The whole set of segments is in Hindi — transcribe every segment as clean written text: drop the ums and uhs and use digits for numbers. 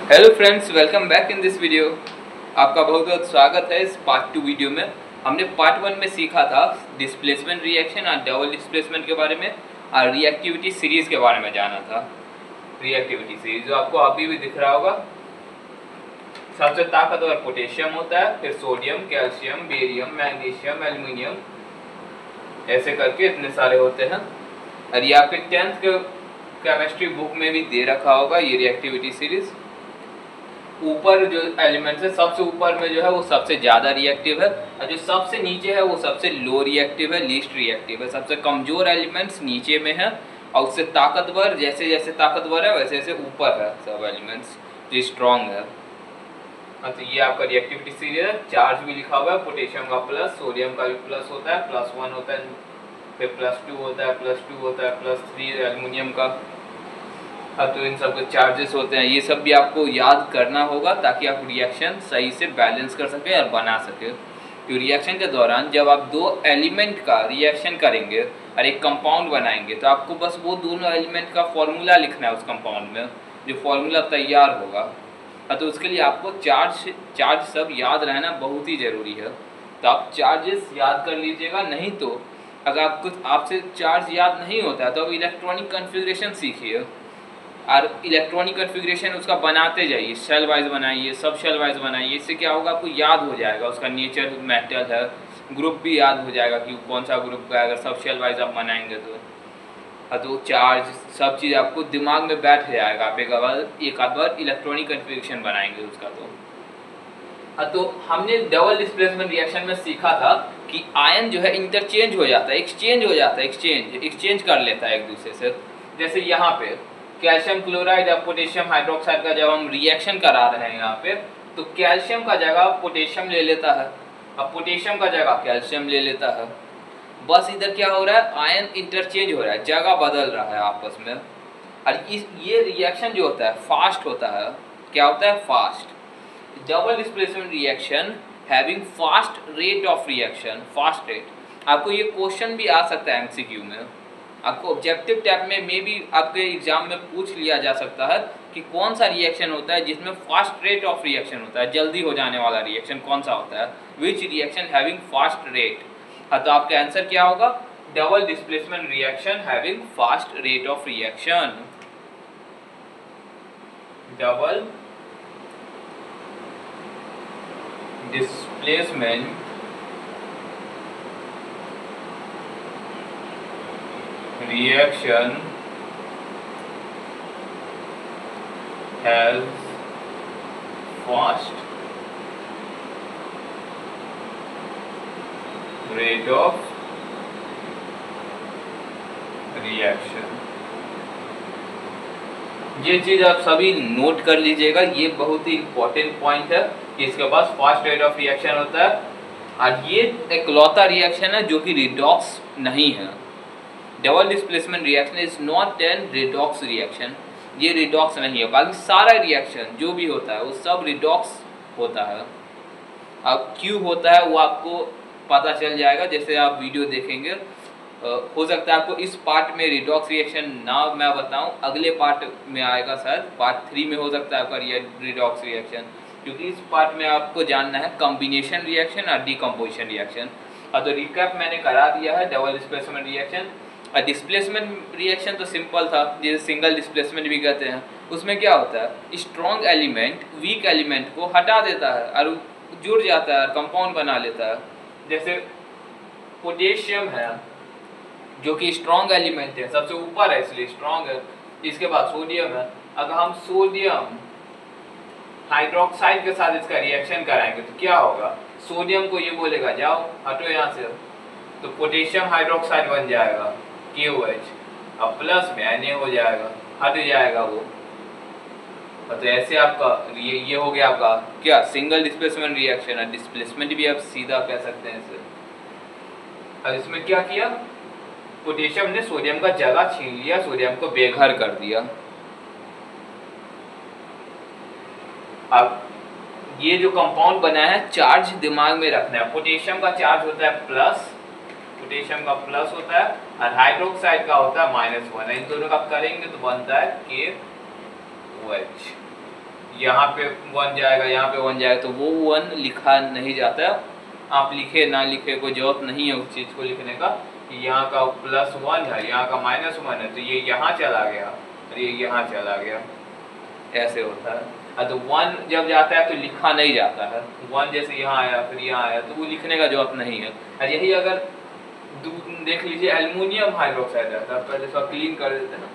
Hello friends, welcome back in this video. आपका बहुत बहुत स्वागत है इस पार्ट 2 वीडियो में। हमने पार्ट 1 में सीखा था डिस्प्लेसमेंट रिएक्शन और डबल डिस्प्लेसमेंट के बारे में और रिएक्टिविटी सीरीज के बारे में जाना था। रिएक्टिविटी सीरीज जो आपको अभी भी दिख रहा होगा, सबसे ताकतवर पोटेशियम होता है, फिर sodium, calcium, barium, magnesium, aluminium, ऐसे करके इतने सारे होते हैं। और ये आपके 10th के केमिस्ट्री बुक में भी दे रखा होगा ये रिएक्टिविटी सीरीज। ऊपर जो एलिमेंट्स है, सबसे ऊपर में जो है वो सबसे ज़्यादा रिएक्टिव है और जो सबसे नीचे है वो सबसे लो रिएक्टिव है, लीस्ट रिएक्टिव है। सबसे कमज़ोर एलिमेंट्स नीचे में है और उससे ताकतवर जैसे जैसे ताकतवर है वैसे वैसे ऊपर है सब एलिमेंट्स जो स्ट्रॉन्ग है। तो ये आपका रिएक्टिविटी सीरीज है। चार्ज भी लिखा हुआ है, पोटेशियम का प्लस, सोडियम का भी प्लस होता है, +1 होता है, फिर +2 होता है, +2 होता है, +3 एल्युमिनियम का। तो इन सब के चार्जेस होते हैं, ये सब भी आपको याद करना होगा ताकि आप रिएक्शन सही से बैलेंस कर सकें और बना सकें। तो रिएक्शन के दौरान जब आप दो एलिमेंट का रिएक्शन करेंगे और एक कंपाउंड बनाएंगे तो आपको बस वो दोनों एलिमेंट का फॉर्मूला लिखना है उस कंपाउंड में, जो फॉर्मूला तैयार होगा। तो उसके लिए आपको चार्ज सब याद रहना बहुत ही ज़रूरी है। तो आप चार्जेस याद कर लीजिएगा, नहीं तो अगर आपसे चार्ज याद नहीं होता है तो आप इलेक्ट्रॉनिक कन्फिग्रेशन सीखिए और इलेक्ट्रॉनिक कन्फिग्रेशन उसका बनाते जाइए, सेल वाइज बनाइए, सब सेल वाइज बनाइए। इससे क्या होगा, आपको याद हो जाएगा उसका नेचर, मेटल है, ग्रुप भी याद हो जाएगा कि कौन सा ग्रुप का, अगर सब सेल वाइज आप बनाएंगे तो चार्ज सब चीज़ आपको दिमाग में बैठ जाएगा। आप एक आध बार इलेक्ट्रॉनिक कन्फिग्रेशन बनाएंगे उसका तो हमने डबल डिस्प्लेसमेंट रिएक्शन में सीखा था कि आयन जो है इंटरचेंज हो जाता है, एक्सचेंज हो जाता है, एक्सचेंज कर लेता है एक दूसरे से। जैसे यहाँ पे कैल्शियम क्लोराइड और पोटेशियम हाइड्रोक्साइड का जब हम रिएक्शन करा रहे हैं यहाँ पे, तो कैल्शियम का जगह पोटेशियम ले लेता है और पोटेशियम का जगह कैल्शियम ले लेता है। बस इधर क्या हो रहा है, आयन इंटरचेंज हो रहा है, जगह बदल रहा है आपस में। और ये रिएक्शन जो होता है फास्ट होता है। क्या होता है? Fast. Double displacement reaction having fast rate of reaction, fast rate. आपको ये क्वेश्चन भी आ सकता है एमसीक्यू में, आपको ऑब्जेक्टिव टाइप में भी आपके एग्जाम में पूछ लिया जा सकता है कि कौन सा रिएक्शन होता है जिसमें फास्ट रेट ऑफ रिएक्शन होता है, जल्दी हो जाने वाला रिएक्शन कौन सा होता है, which reaction having fast rate. तो आपका आंसर क्या होगा? Double displacement reaction having fast rate of reaction. Double displacement reaction has fast rate of reaction। ये चीज आप सभी नोट कर लीजिएगा, ये बहुत ही इंपॉर्टेंट पॉइंट है कि इसके पास फास्ट रेट ऑफ रिएक्शन होता है और ये एकलौता रिएक्शन है जो कि रिडॉक्स नहीं है। Double displacement reaction is not an redox reaction, ये रिडॉक्स नहीं है। बाकी सारा रिएक्शन जो भी होता है वो सब रिडॉक्स होता है। अब क्यों होता है वो आपको पता चल जाएगा जैसे आप वीडियो देखेंगे। हो सकता है आपको इस पार्ट में रिडॉक्स रिएक्शन ना मैं बताऊं, अगले पार्ट में आएगा, शायद पार्ट 3 में हो सकता है आपका रिडॉक्स रिएक्शन, क्योंकि इस पार्ट में आपको जानना है कॉम्बिनेशन रिएक्शन और डिकम्पोजिशन रिएक्शन। तो रिकैप मैंने करा दिया है double displacement reaction. Displacement reaction तो सिंपल था, जिसे सिंगल डिस्प्लेसमेंट भी कहते हैं। उसमें क्या होता है, स्ट्रॉन्ग एलिमेंट वीक एलिमेंट को हटा देता है और जुड़ जाता है, कंपाउंड बना लेता है। जैसे पोटेशियम है जो कि स्ट्रॉन्ग एलिमेंट है, सबसे ऊपर है इसलिए स्ट्रॉन्ग है। इसके बाद सोडियम है, अगर हम सोडियम हाइड्रोक्साइड के साथ इसका रिएक्शन कराएंगे तो क्या होगा, सोडियम को ये बोलेगा जाओ हटो यहाँ से, तो पोटेशियम हाइड्रोक्साइड बन जाएगा KOH, अब प्लस में Na हो जाएगा, हट जाएगा वो। तो ऐसे आपका ये हो गया आपका क्या, सिंगल डिस्प्लेसमेंट रिएक्शन। है डिस्प्लेसमेंट भी आप सीधा कह सकते हैं इसे। और इसमें क्या किया, पोटेशियम ने सोडियम का जगह छीन लिया, सोडियम को बेघर कर दिया। अब ये जो कंपाउंड बना है, चार्ज दिमाग में रखना है। पोटेशियम का चार्ज होता है प्लस, पोटेशियम का प्लस होता है और हाइड्रोक्साइड का होता है -1। इन दोनों का करेंगे तो बनता है KOH। यहाँ पे 1 जाएगा, यहाँ पे 1 जाएगा, तो वो 1 लिखा नहीं जाता है। आप लिखे ना लिखे कोई जरूरत नहीं है उस चीज़ को लिखने का। यहाँ का +1 है, यहाँ का -1 है, तो ये यहाँ चला गया और ये यहाँ चला गया, ऐसे होता है। तो 1 जब जाता है तो लिखा नहीं जाता है। 1 जैसे यहाँ आया फिर यहाँ आया तो वो लिखने का जरूरत नहीं है। और यही अगर देख लीजिए एल्युमिनियम हाइड्रोक्साइड रहता है, पहले इसको क्लीन कर देते हैं ना।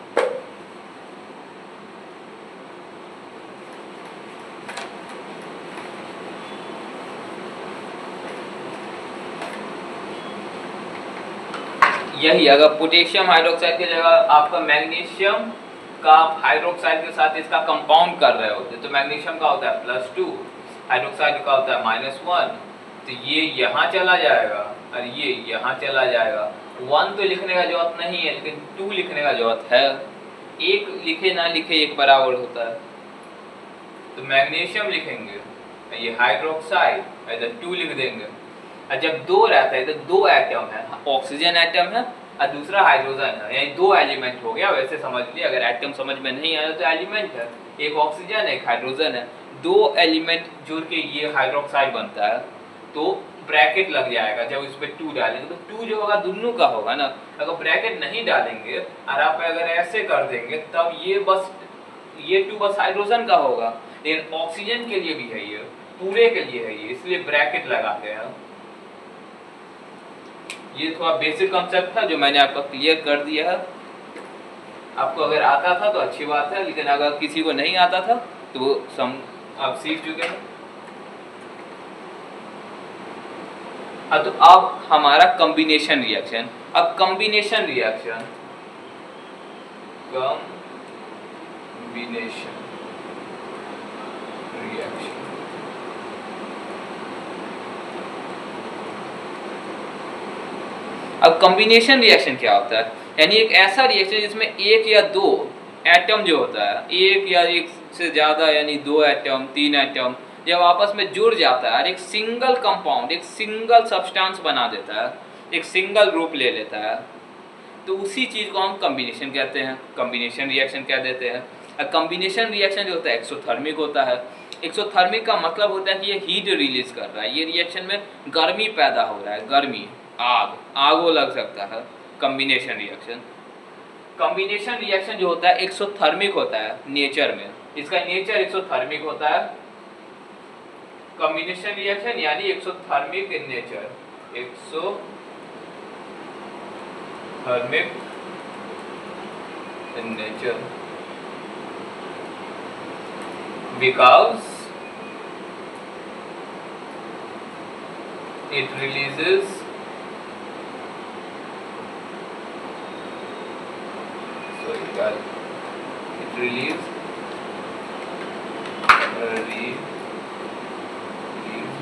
यही अगर पोटेशियम हाइड्रोक्साइड की जगह आपका मैग्नीशियम का हाइड्रोक्साइड के साथ इसका कंपाउंड कर रहे होते तो मैग्नीशियम का होता है +2, हाइड्रोक्साइड का होता है -1, तो ये यहाँ चला जाएगा और ये यहाँ चला जाएगा। 1 तो लिखने का जरूरत नहीं है, लेकिन 2 लिखने का जरूरत है। 1 लिखे ना लिखे 1 बराबर होता है, तो मैग्नीशियम लिखेंगे, ये हाइड्रोक्साइड, इधर 2 लिख देंगे। और जब 2 रहता है तो 2 एटम है, ऑक्सीजन एटम है और दूसरा हाइड्रोजन है, यानी 2 एलिमेंट हो गया। वैसे समझ लिया, अगर एटम समझ में नहीं आया तो एलिमेंट है, एक ऑक्सीजन है एक हाइड्रोजन है, 2 एलिमेंट जुड़ के ये हाइड्रोक्साइड बनता है। तो ब्रैकेट लग जाएगा जब इस पे 2 डालेंगे, तो 2 जो होगा दोनों का होगा ना। अगर ब्रैकेट नहीं डालेंगे और आप अगर ऐसे कर देंगे तब ये 2 बस हाइड्रोजन का होगा, लेकिन ऑक्सीजन के लिए भी है, ये पूरे के लिए है ये, इसलिए ब्रैकेट लगाते हैं। ये थोड़ा बेसिक कॉन्सेप्ट था जो मैंने आपको क्लियर कर दिया है। आपको अगर आता था तो अच्छी बात है, लेकिन अगर किसी को नहीं आता था तो आप सीख चुके हैं। तो अब हमारा कॉम्बिनेशन रिएक्शन। अब कॉम्बिनेशन रिएक्शन अब कॉम्बिनेशन रिएक्शन क्या होता है? यानी एक ऐसा रिएक्शन जिसमें 1 या 2 एटम जो होता है, 1 या 1 से ज़्यादा यानी 2 एटम 3 एटम जब आपस में जुड़ जाता है और एक सिंगल कंपाउंड, एक सिंगल सब्सटेंस बना देता है, एक सिंगल ग्रुप ले लेता है, तो उसी चीज़ को हम कॉम्बिनेशन कहते हैं, कॉम्बिनेशन रिएक्शन कह देते हैं। कॉम्बिनेशन रिएक्शन जो होता है एक्सोथर्मिक होता है। एक्सोथर्मिक का मतलब होता है कि ये हीट रिलीज कर रहा है, ये रिएक्शन में गर्मी पैदा हो रहा है, गर्मी, आग लग सकता है। कॉम्बिनेशन रिएक्शन, कॉम्बिनेशन रिएक्शन जो होता है एक्सोथर्मिक होता है नेचर में, इसका नेचर एक्सोथर्मिक होता है। कॉम्बिनेशन रिएक्शन यानी exothermic in nature, exothermic in nature because it releases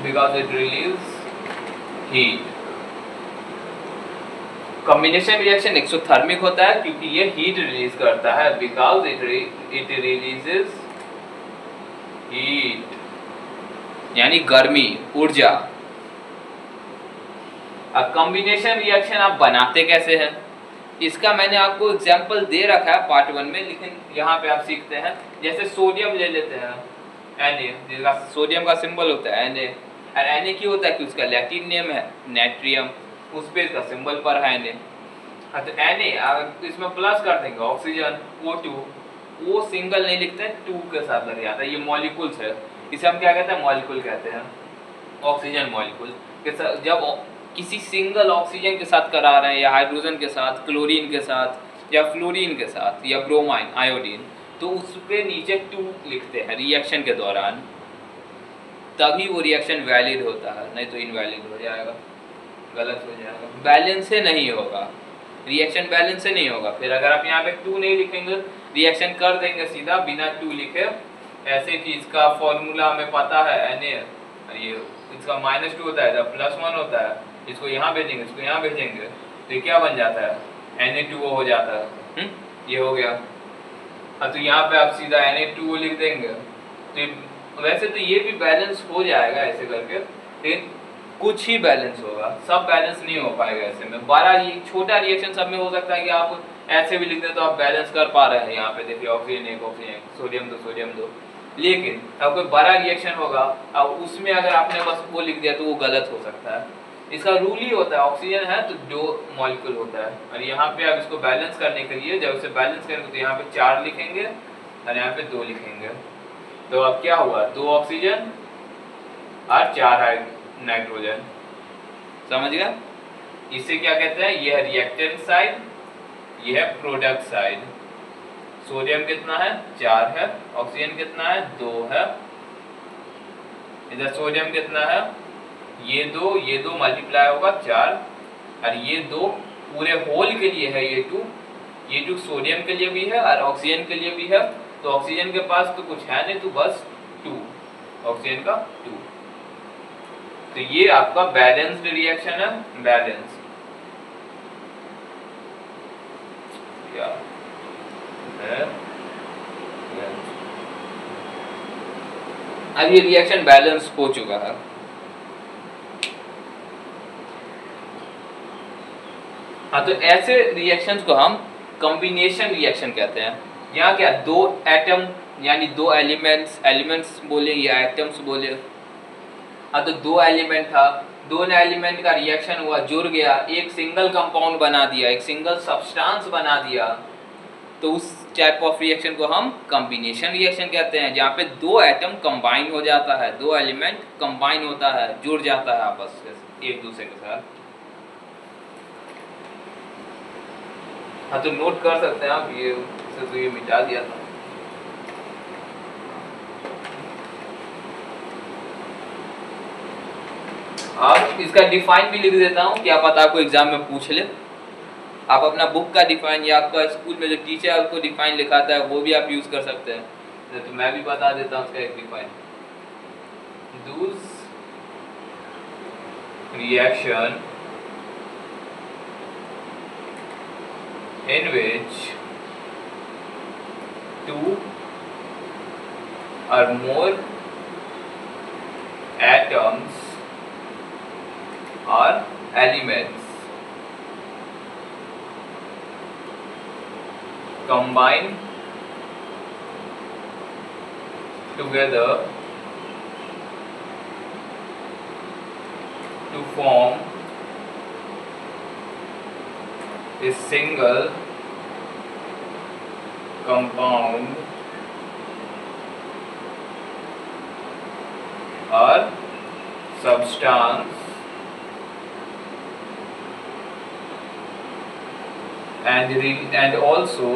because it relieves heat। Combination reaction exothermic होता है क्योंकि ये हीट रिलीज करता है, बिकॉज इट रिलीजेस हीट यानी गर्मी, ऊर्जा। अब कॉम्बिनेशन रिएक्शन आप बनाते कैसे हैं, इसका मैंने आपको एग्जांपल दे रखा है पार्ट 1 में, लेकिन यहाँ पे आप सीखते हैं। जैसे सोडियम ले लेते हैं, Na, जिसका सोडियम का सिंबल होता है Na, और Na क्यों होता है कि उसका लैटिन नेम है नेट्रियम, उस पे इसका सिंबल पर है Na। तो Na इसमें प्लस कर देंगे, ऑक्सीजन O2, वो सिंगल नहीं लिखते हैं, 2 के साथ लग जाता है, ये मॉलिक्यूल्स है, इसे हम क्या कहते हैं, मॉलिक्यूल कहते हैं। ऑक्सीजन मॉलिक्यूल के साथ जब किसी सिंगल ऑक्सीजन के साथ करा रहे हैं, या हाइड्रोजन के साथ, क्लोरीन के साथ, या फ्लोरीन के साथ, या ब्रोमाइन, आयोडीन, तो उस पे नीचे 2 लिखते हैं रिएक्शन के दौरान, तभी वो रिएक्शन वैलिड होता है, नहीं तो इनवैलिड हो जाएगा, गलत हो जाएगा, बैलेंस से नहीं होगा, रिएक्शन बैलेंस से नहीं होगा। फिर अगर आप यहाँ पे 2 नहीं लिखेंगे, रिएक्शन कर देंगे सीधा बिना 2 लिखे, ऐसे कि इसका फॉर्मूला हमें पता है Na, ये इसका -2 होता है, जब +1 होता है, इसको यहाँ भेजेंगे, इसको यहाँ भेजेंगे, तो ये क्या बन जाता है, Na2O हो जाता है। ये हो गया। तो यहाँ पे आप सीधा Na2O लिख देंगे, तो वैसे तो ये भी बैलेंस हो जाएगा ऐसे करके, लेकिन कुछ ही बैलेंस होगा, सब बैलेंस नहीं हो पाएगा ऐसे में। बड़ा छोटा रिएक्शन सब में हो सकता है कि आप ऐसे भी लिख दें तो आप बैलेंस कर पा रहे हैं। यहाँ पे देखिए ऑक्सीजन 1 ऑक्सीजन 1, सोडियम 2 सोडियम 2, लेकिन अब कोई बड़ा रिएक्शन होगा, अब उसमें अगर आपने बस वो लिख दिया तो वो गलत हो सकता है। इसका रूल ही होता है, ऑक्सीजन है तो 2 मॉलिक्यूल होता है, और यहाँ पे आप इसको बैलेंस करने के लिए जब इसे बैलेंस करेंगे तो यहाँ पे 4 लिखेंगे और यहाँ पे 2 लिखेंगे। तो अब क्या हुआ, 2 ऑक्सीजन और 4 नाइट्रोजन। समझ गया? इसे क्या कहते हैं, ये है रिएक्टेंट साइड, ये है प्रोडक्ट साइड। सोडियम कितना है, 4 है, ऑक्सीजन कितना है, 2 है, इधर सोडियम कितना है, ये 2 मल्टीप्लाई होगा 4, और ये 2 पूरे होल के लिए है, ये 2 सोडियम के लिए भी है और ऑक्सीजन के लिए भी है। तो ऑक्सीजन के पास तो कुछ है नहीं, तो बस 2, ऑक्सीजन का 2। तो ये आपका बैलेंस्ड रिएक्शन है, बैलेंस क्या है। अब ये रिएक्शन बैलेंस हो चुका है। हाँ, तो ऐसे रिएक्शंस को हम कॉम्बिनेशन रिएक्शन कहते हैं। यहाँ क्या, 2 एटम यानी 2 एलिमेंट्स बोले या एटम्स बोले। हाँ, तो 2 एलिमेंट था, 2 एलिमेंट का रिएक्शन हुआ, जुड़ गया, एक सिंगल कंपाउंड बना दिया, एक सिंगल सब्सटेंस बना दिया, तो उस टाइप ऑफ रिएक्शन को हम कॉम्बिनेशन रिएक्शन कहते हैं, जहाँ पे 2 एटम कंबाइन हो जाता है, 2 एलिमेंट कंबाइन होता है, जुड़ जाता है आपस में एक दूसरे के साथ। हाँ, तो नोट कर सकते हैं आप, ये तो ये मिटा दिया था। अब इसका डिफाइन भी लिख देता हूँ, क्या पता आपको एग्जाम में पूछ ले। आप अपना बुक का डिफाइन या आपका स्कूल में जो टीचर आपको डिफाइन लिखाता है वो भी आप यूज कर सकते हैं, तो मैं भी बता देता हूँ उसका एक डिफाइन। दूस reaction in which 2 or more atoms or elements combine together to form a single compound or substance and also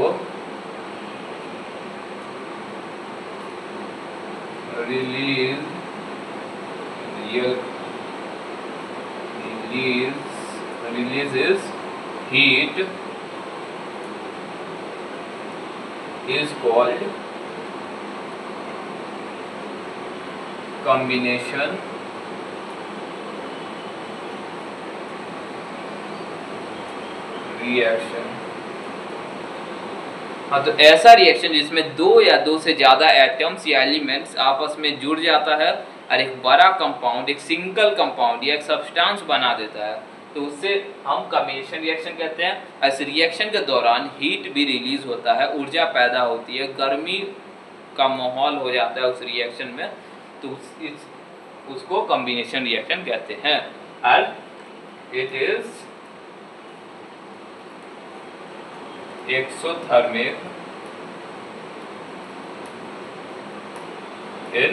releases heat is called combination reaction. हाँ, तो ऐसा रिएक्शन जिसमें 2 या 2 से ज्यादा एटम्स या एलिमेंट्स आपस में जुड़ जाता है और एक बड़ा कंपाउंड, एक सिंगल कंपाउंड या एक सब्सटेंस बना देता है, तो उससे हम कॉम्बिनेशन रिएक्शन कहते हैं। इस रिएक्शन के दौरान हीट भी रिलीज होता है, ऊर्जा पैदा होती है, गर्मी का माहौल हो जाता है उस रिएक्शन में, तो उसको कॉम्बिनेशन रिएक्शन कहते हैं। And it is exothermic in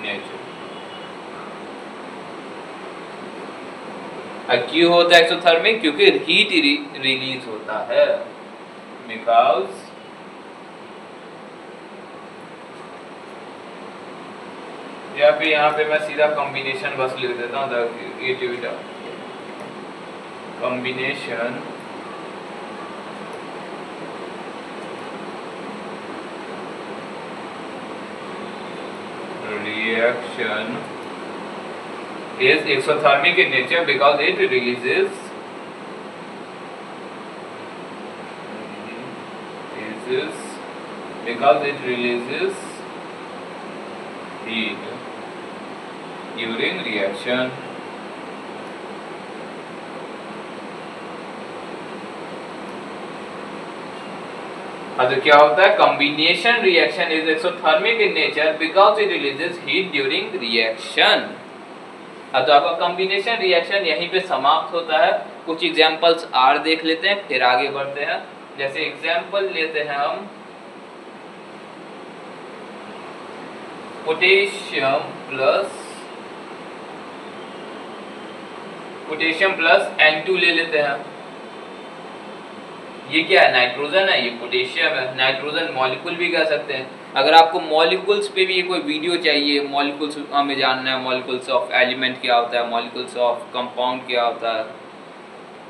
nature. क्यों होता है एक्सोथर्मिक? क्योंकि हीट रिलीज होता है, बिकॉज यहाँ पे मैं सीधा कॉम्बिनेशन बस लिख देता हूँ, combination reaction is exothermic in nature because it releases heat during reaction. तो क्या होता है, combination reaction is exothermic in nature because it releases heat during reaction. तो आपका कॉम्बिनेशन रिएक्शन यहीं पे समाप्त होता है। कुछ एग्जांपल्स और देख लेते हैं फिर आगे बढ़ते हैं। जैसे एग्जांपल लेते हैं हम पोटेशियम प्लस N2 ले लेते हैं। ये क्या है, नाइट्रोजन है, ये पोटेशियम है। नाइट्रोजन मॉलिक्यूल भी कह सकते हैं। अगर आपको मॉलिक्यूल्स पे भी कोई वीडियो चाहिए, मॉलिक्यूल्स हमें जानना है, मॉलिक्यूल्स ऑफ एलिमेंट क्या होता है, मॉलिक्यूल्स ऑफ कंपाउंड क्या होता है,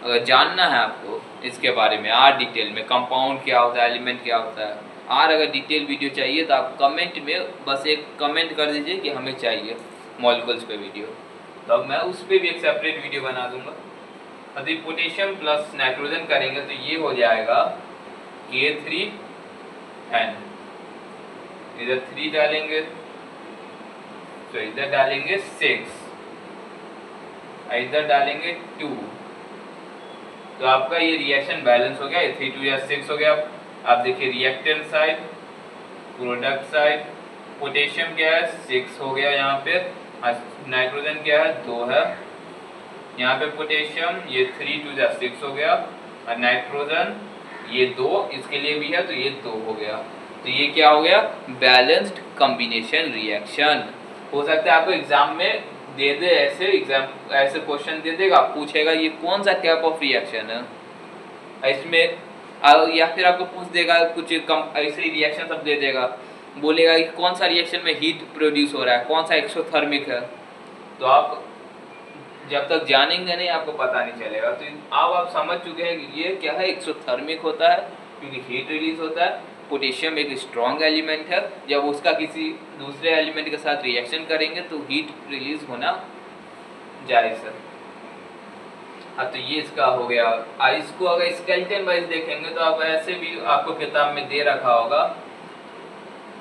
अगर जानना है आपको इसके बारे में और डिटेल में, कंपाउंड क्या होता है, एलिमेंट क्या होता है, और अगर डिटेल वीडियो चाहिए तो आप कमेंट में बस एक कमेंट कर दीजिए कि हमें चाहिए मॉलिक्यूल्स पे वीडियो, तो अब मैं उस पर भी एक सेपरेट वीडियो बना दूंगा। यदि पोटेशियम प्लस नाइट्रोजन करेंगे तो ये हो जाएगा K3N, इधर 3 डालेंगे तो इधर डालेंगे 6, इधर डालेंगे 2, तो आपका ये रिएक्शन बैलेंस हो गया। 3 2 या 6 हो गया। आप देखिए reactant side, product side, potassium क्या है 6 हो गया यहाँ पे, नाइट्रोजन क्या है 2 है, यहाँ पे पोटेशियम ये 3 2 या 6 हो गया, और नाइट्रोजन ये 2 इसके लिए भी है तो ये 2 हो गया। तो ये क्या हो गया, बैलेंस्ड कॉम्बिनेशन रिएक्शन। हो सकता है आपको एग्जाम में दे दे, ऐसे क्वेश्चन दे देगा, पूछेगा ये कौन सा टाइप ऑफ रिएक्शन है इसमें, या फिर आपको पूछ देगा कुछ ऐसे रिएक्शन सब दे देगा, बोलेगा कि कौन सा रिएक्शन में हीट प्रोड्यूस हो रहा है, कौन सा एक्सोथर्मिक है, तो आप जब तक जानेंगे नहीं आपको पता नहीं चलेगा। तो अब आप समझ चुके हैं कि ये क्या है, एक्सोथर्मिक होता है क्योंकि हीट रिलीज होता है। पोटेशियम एक स्ट्रॉन्ग एलिमेंट है, जब उसका किसी दूसरे एलिमेंट के साथ रिएक्शन करेंगे तो हीट रिलीज होना जायज़ है। तो ये इसका हो गया। इसको अगर स्केलेटन वाइज देखेंगे तो आप ऐसे भी आपको किताब में दे रखा होगा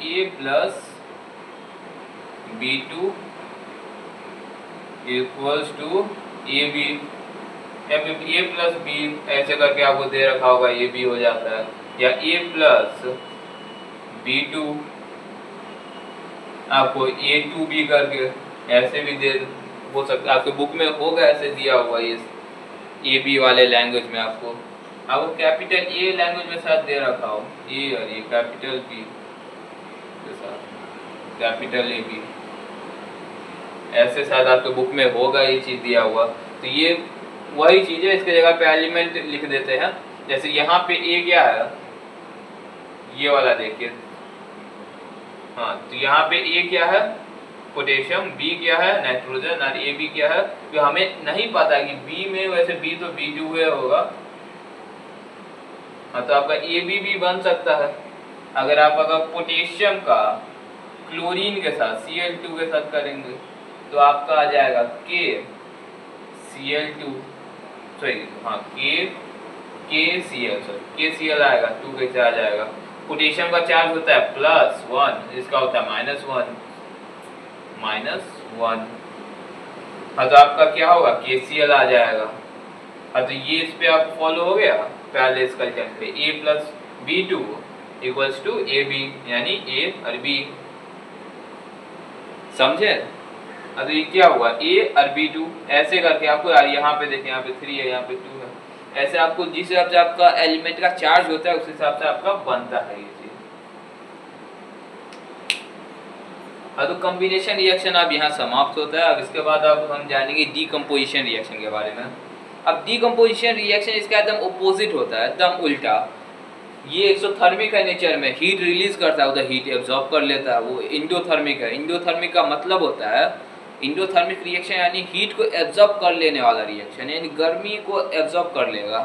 A plus B2 equals to AB, A plus B ऐसे करके आपको दे रखा होगा, ये भी हो जाता है, या A प्लस B2 आपको A2B करके ऐसे भी दे हो सकता है, आपके बुक में होगा ऐसे दिया हुआ ये AB वाले लैंग्वेज में आपको कैपिटल A लैंग्वेज में साथ दे रखा हो, A और ये कैपिटल B के साथ कैपिटल AB ऐसे शायद आपके बुक में होगा ये चीज़ दिया हुआ। तो ये वही चीज़ है, इसके जगह पे एलिमेंट लिख देते हैं। जैसे यहाँ पे A क्या है, ये वाला देखिए, हाँ, तो यहाँ पे A क्या है पोटेशियम, B क्या है नाइट्रोजन, और AB क्या है, तो हमें नहीं पता कि B में, वैसे B तो B2 है होगा, हाँ, तो आपका AB भी बन सकता है। अगर पोटेशियम का क्लोरीन के साथ Cl2 के साथ करेंगे तो आपका आ जाएगा KCl2, सॉरी हाँ KCl आएगा, 2 कैसे आ जाएगा। पोटेशियम का चार्ज होता है +1, इसका होता है -1, हाँ, तो आपका क्या होगा KCl आ जाएगा। हाँ, तो ये इस पे आप फॉलो हो गया पहले इसका स्केलेटन पे, A plus B2 equals to AB, यानी A और B, समझे। तो ये क्या हुआ A और B2 ऐसे करके आपको, यहाँ पे देखिए, यहाँ पे 3 है, यहाँ पे 2 है, ऐसे आपको जिस हिसाब से आपका एलिमेंट का चार्ज होता है उस हिसाब से आपका बनता है ये चीज। तो कॉम्बिनेशन रिएक्शन अब यहाँ समाप्त होता है। अब इसके बाद अब हम जानेंगे डीकम्पोजिशन रिएक्शन के बारे में। अब डीकम्पोजिशन रिएक्शन इसका एकदम ऑपोजिट होता है, एकदम उल्टा। ये एक्सोथर्मिक है नेचर में, हीट रिलीज करता है, उधर हीट एब्जॉर्ब कर लेता है, वो इंडोथर्मिक है। इंडोथर्मिक का मतलब होता है, इंडोथर्मिक रिएक्शन यानी हीट को एब्जॉर्ब कर लेने वाला रिएक्शन, यानी गर्मी को एब्जॉर्ब कर लेगा,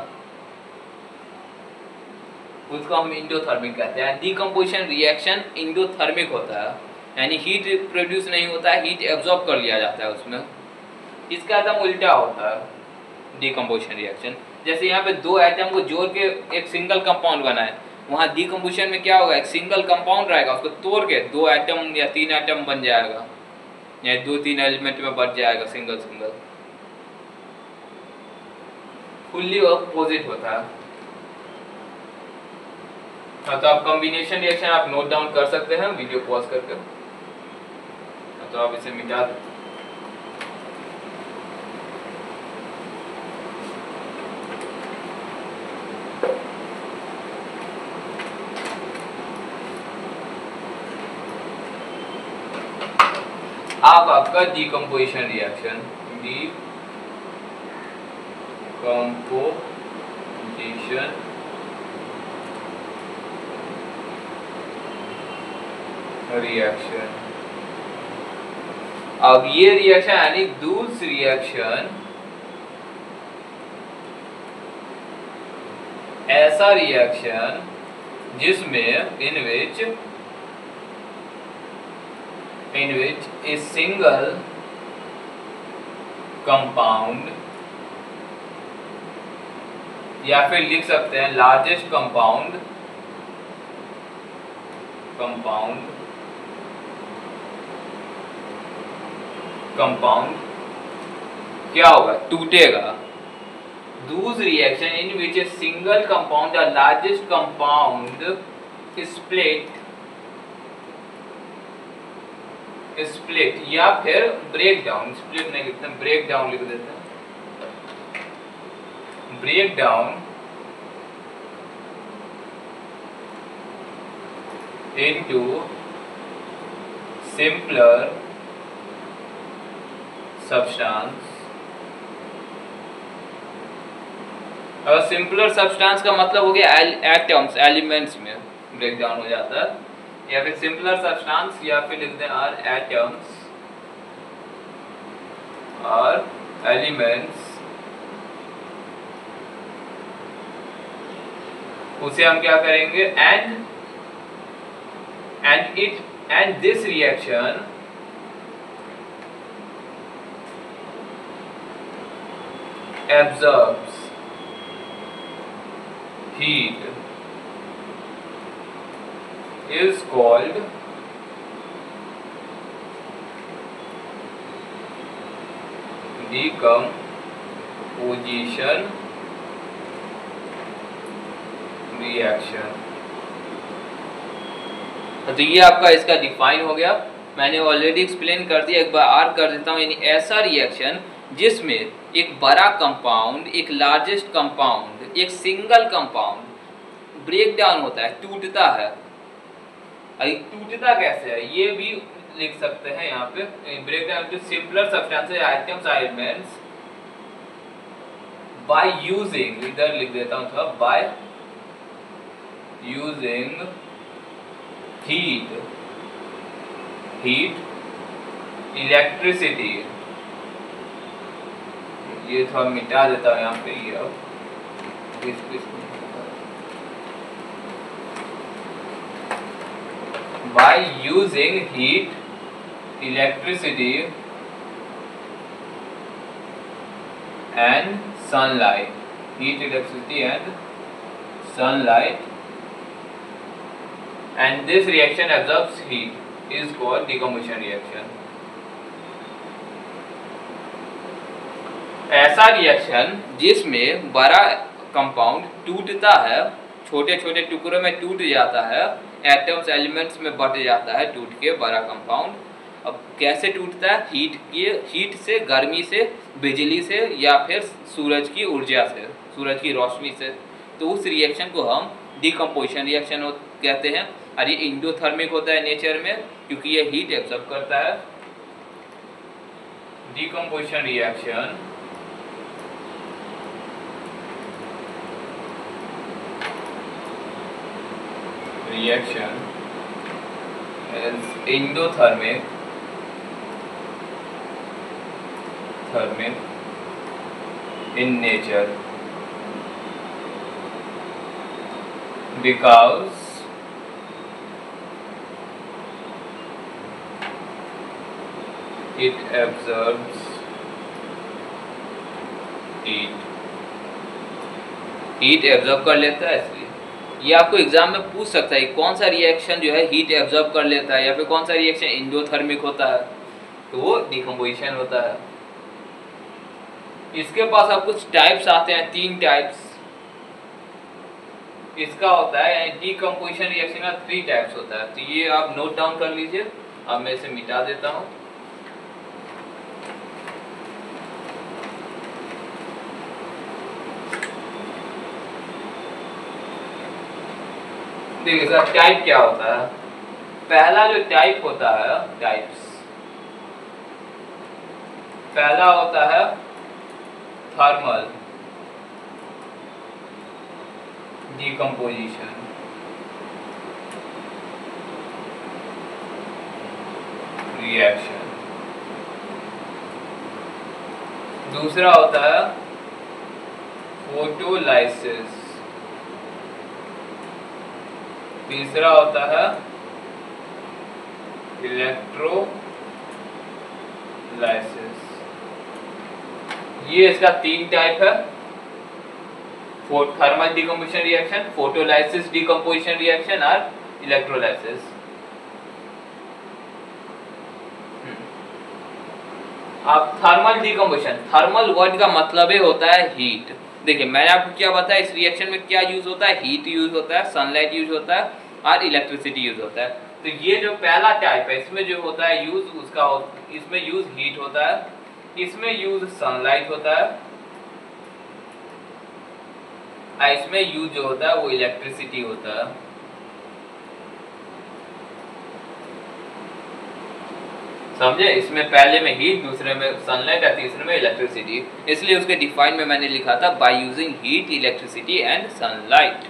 उसको हम इंडोथर्मिक कहते हैं। डीकम्पोजिशन रिएक्शन इंडोथर्मिक होता है, यानी हीट प्रोड्यूस नहीं होता है, हीट एब्जॉर्ब कर लिया जाता है उसमें। इसका एकदम उल्टा होता है डीकम्पोजिशन रिएक्शन। जैसे यहाँ पे 2 एटम को जोड़ के एक सिंगल कंपाउंड बनाए, वहाँ डीकम्पोजिशन में क्या होगा, एक सिंगल कंपाउंड रहेगा, उसको तोड़ के 2 एटम या 3 एटम बन जाएगा, या 2-3 एलिमेंट में बढ़ जाएगा सिंगल। फुल्ली अपोजिट होता है। हाँ, तो आप कॉम्बिनेशन रिएक्शन आप नोट डाउन कर सकते हैं वीडियो पॉज करके। तो आप इसे मिटा दें। अब आपका डीकम्पोजिशन रिएक्शन, डीकम्पोजिशन रिएक्शन। अब ये रिएक्शन यानी दूसरी रिएक्शन ऐसा रिएक्शन जिसमें in which a single compound, या फिर लिख सकते हैं लार्जेस्ट कंपाउंड क्या होगा, टूटेगा। दूसरी reaction in which a single compound the largest compound split या फिर ब्रेक डाउन, स्प्लिट नहीं लिखते हैं, ब्रेक डाउन लिख देते हैं, break down into simpler substance। और सिंपलर सब्सटेंस का मतलब हो गया एटम्स, एलिमेंट्स में ब्रेक डाउन हो जाता है, या फिर सिंपलर सब्सटेंस या फिर लिखते हैं आर एटम्स और एलिमेंट्स, उसे हम क्या करेंगे and this reaction absorbs heat is called decomposition reaction। तो ये आपका इसका डिफाइन हो गया, मैंने ऑलरेडी एक्सप्लेन कर दिया, एक बार और कर देता हूँ। यानी ऐसा रिएक्शन जिसमें एक बड़ा कंपाउंड, एक लार्जेस्ट कंपाउंड, एक सिंगल कंपाउंड ब्रेक डाउन होता है, टूटता है। टूटता कैसे है ये भी लिख सकते हैं यहाँ पे, break down to simpler substances atoms elements by using, इधर लिख देता हूँ थोड़ा, बाय यूजिंग heat, इलेक्ट्रिसिटी, ये थोड़ा मिटा देता हूँ यहाँ पे, ये अब by using heat, electricity and sunlight, heat, electricity and sunlight, and this reaction absorbs heat is called decomposition reaction। ऐसा रिएक्शन जिसमें बड़ा कंपाउंड टूटता है, छोटे छोटे टुकड़ों में टूट जाता है, एटम्स एलिमेंट्स में बट जाता है टूट के बड़ा कंपाउंड। अब कैसे टूटता है, हीट से, गर्मी से, बिजली से, या फिर सूरज की ऊर्जा से, सूरज की रोशनी से। तो उस रिएक्शन को हम डिकम्पोजिशन रिएक्शन कहते हैं। और ये इंडोथर्मिक होता है नेचर में, क्योंकि ये हीट एब्जॉर्ब करता है। Decomposition reaction is endothermic in nature because it absorbs heat absorb कर लेता है, इसलिए ये आपको एग्जाम में पूछ सकता है कौन सा रिएक्शन जो है हीट एब्जॉर्ब कर लेता है, या फिर कौन सा रिएक्शन इंडोथर्मिक होता है, तो वो डिकम्पोजिशन होता है। इसके पास आप कुछ टाइप्स आते हैं, 3 टाइप्स। इसका होता है डीकम्पोजिशन रिएक्शन का 3 टाइप्स होता है। तो ये आप नोट डाउन कर लीजिए। अब मैं इसे मिटा देता हूँ। देखिए सर, टाइप क्या होता है। पहला जो टाइप होता है, टाइप्स, पहला होता है थर्मल डीकम्पोजिशन, रिएक्शन। दूसरा होता है फोटोलाइसिस। तीसरा होता है इलेक्ट्रोलाइसिस। ये इसका 3 टाइप है। Thermal decomposition reaction, photolysis decomposition reaction और इलेक्ट्रोलाइसिस। अब थर्मल डीकम्पोजिशन, थर्मल वर्ड का मतलब ही होता है हीट। देखिए मैंने आपको क्या बताया, इस रिएक्शन में क्या यूज होता है, हीट यूज होता है, सनलाइट यूज होता है और इलेक्ट्रिसिटी यूज होता है। तो ये जो पहला टाइप है, इसमें जो होता है यूज उसका, इसमें यूज हीट होता है, इसमें यूज सनलाइट होता है, इसमें यूज जो होता है वो इलेक्ट्रिसिटी होता है। समझे, इसमें पहले में हीट, दूसरे में सनलाइट और तीसरे में इलेक्ट्रिसिटी। इसलिए उसके डिफाइन में मैंने लिखा था by using heat, electricity and sunlight.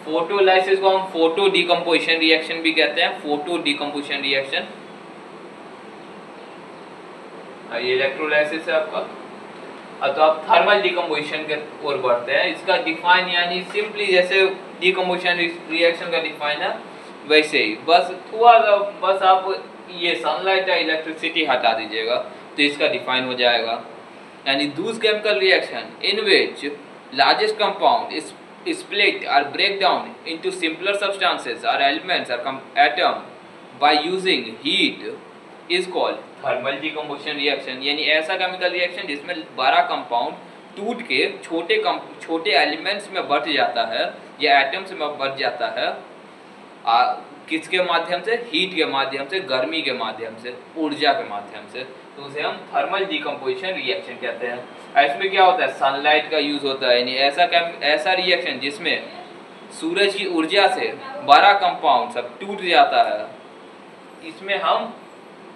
Photolysis को हम फोटो डीकम्पोजिशन रिएक्शन भी कहते हैं, फोटो डीकम्पोजिशन रिएक्शन। ये इलेक्ट्रोलाइसिस है आपका। तो आप थर्मल डीकम्पोजिशन के ओर बढ़ते हैं। इसका डिफाइन यानी सिंपली जैसे डीकम्पोजिशन रिएक्शन का डिफाइन है वैसे ही, बस थोड़ा सा बस आप ये सनलाइट या इलेक्ट्रिसिटी हटा दीजिएगा तो इसका डिफाइन हो जाएगा। यानी दूस chemical reaction in which largest compound is split or break down into simpler substances or elements or atom by using heat is called thermal decomposition reaction। यानी ऐसा केमिकल रिएक्शन जिसमें बड़ा कंपाउंड टूट के छोटे एलिमेंट्स में बट जाता है या एटम्स में बट जाता है, किसके माध्यम से, हीट के माध्यम से, गर्मी के माध्यम से, ऊर्जा के माध्यम से। तो उसे हम थर्मल डीकम्पोजिशन रिएक्शन कहते हैं। इसमें क्या होता है, सनलाइट का यूज होता है। यानी ऐसा रिएक्शन जिसमें सूरज की ऊर्जा से बड़ा कंपाउंड सब टूट जाता है, इसमें हम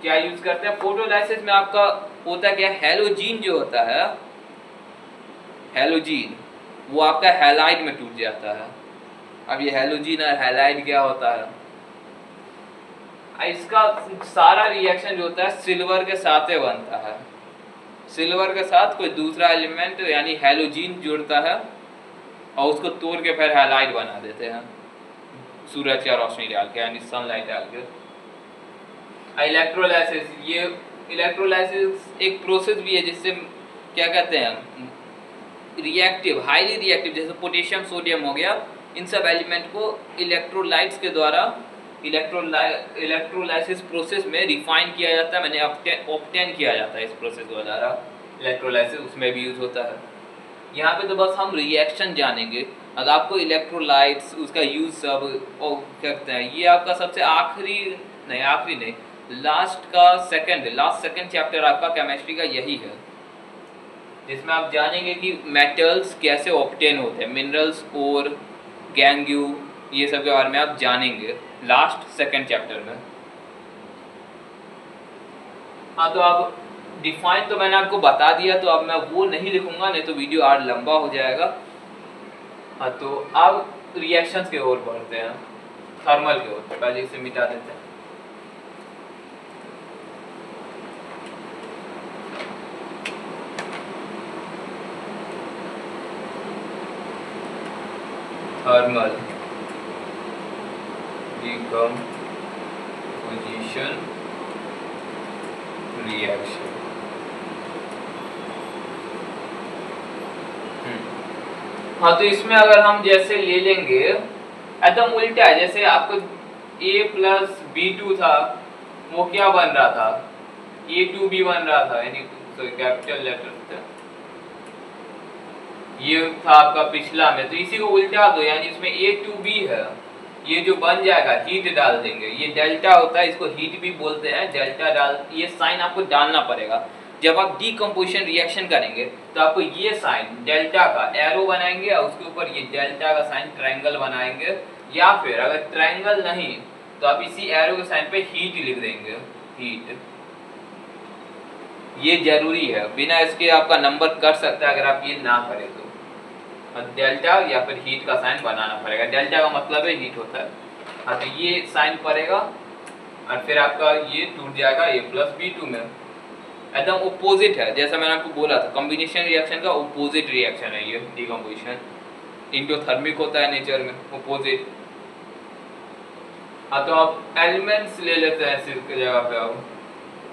क्या यूज करते हैं। फोटोलाइसिस में आपका होता क्या, हैलोजीन जो होता है, हैलोजीन वो आपका हैलाइड में टूट जाता है। अब ये हैलोजीन और हैलाइड क्या होता है, इसका सारा रिएक्शन जो होता है सिल्वर के साथ बनता है। सिल्वर के साथ कोई दूसरा एलिमेंट यानी हैलोजीन जुड़ता है और उसको तोड़ के फिर हैलाइड बना देते हैं सूरज की रोशनी डाल के, यानी सनलाइट डाल के। इलेक्ट्रोलाइसिस, ये इलेक्ट्रोलाइसिस एक प्रोसेस भी है जिससे क्या कहते हैं, रिएक्टिव, हाईली रिएक्टिव, जैसे पोटेशियम सोडियम हो गया, इन सब एलिमेंट को इलेक्ट्रोलाइट्स के द्वारा इलेक्ट्रोलाइसिस प्रोसेस में रिफाइन किया जाता है, मैंने ऑब्टेन किया जाता है इस प्रोसेस के द्वारा। इलेक्ट्रोलाइसिस उसमें भी यूज होता है। यहाँ पे तो बस हम रिएक्शन जानेंगे। अगर आपको इलेक्ट्रोलाइट्स उसका यूज सब क्या कहते हैं, ये आपका सबसे आखिरी नहीं, लास्ट सेकंड चैप्टर आपका केमिस्ट्री का यही है, जिसमें आप जानेंगे कि मेटल्स कैसे ऑब्टेन होते हैं, मिनरल्स और गैंग्यू, ये सब के बारे में आप जानेंगे लास्ट सेकंड चैप्टर में। हाँ, तो अब डिफाइन तो मैंने आपको बता दिया, तो अब मैं वो नहीं लिखूंगा, नहीं तो वीडियो और लंबा हो जाएगा। हाँ, तो अब रिएक्शंस के ओर बढ़ते हैं, थर्मल के ओर। पहले इसे मिटा देते हैं। Thermal decomposition reaction. हाँ, तो इसमें अगर हम जैसे ले लेंगे एकदम उल्टा है, जैसे आपको A+B2 था, वो क्या बन रहा था, A2B बन रहा था, यानी कैपिटल लेटर से ये था आपका पिछला में, तो इसी को उल्टा दो, यानी इसमें A2B है, ये जो बन जाएगा हीट डाल देंगे, ये डेल्टा होता है, इसको हीट भी बोलते हैं, डेल्टा डाल, ये साइन आपको डालना पड़ेगा। जब आप डीकम्पोजिशन रिएक्शन करेंगे तो आपको ये साइन डेल्टा का एरो बनाएंगे और उसके ऊपर ये डेल्टा का साइन ट्रायंगल बनाएंगे, या फिर अगर ट्रायंगल नहीं तो आप इसी एरो के साइन पे हीट लिख देंगे, हीट। ये जरूरी है, बिना इसके आपका नंबर कट सकता है अगर आप ये ना करें तो। डेल्टा या फिर हीट का साइन बनाना पड़ेगा, डेल्टा का मतलब है हीट होता है। हाँ, तो ये साइन पड़ेगा और फिर आपका ये टूट जाएगा A+B2 में, एकदम ओपोजिट है, जैसा मैंने आपको बोला था कॉम्बिनेशन रिएक्शन का ओपोजिट रिएक्शन है ये डीकम्पोजिशन। इंडोथर्मिक होता है नेचर में, ओपोजिट। हाँ, तो आप एलिमेंट्स ले लेते हैं सिर्फ की जगह पे। अब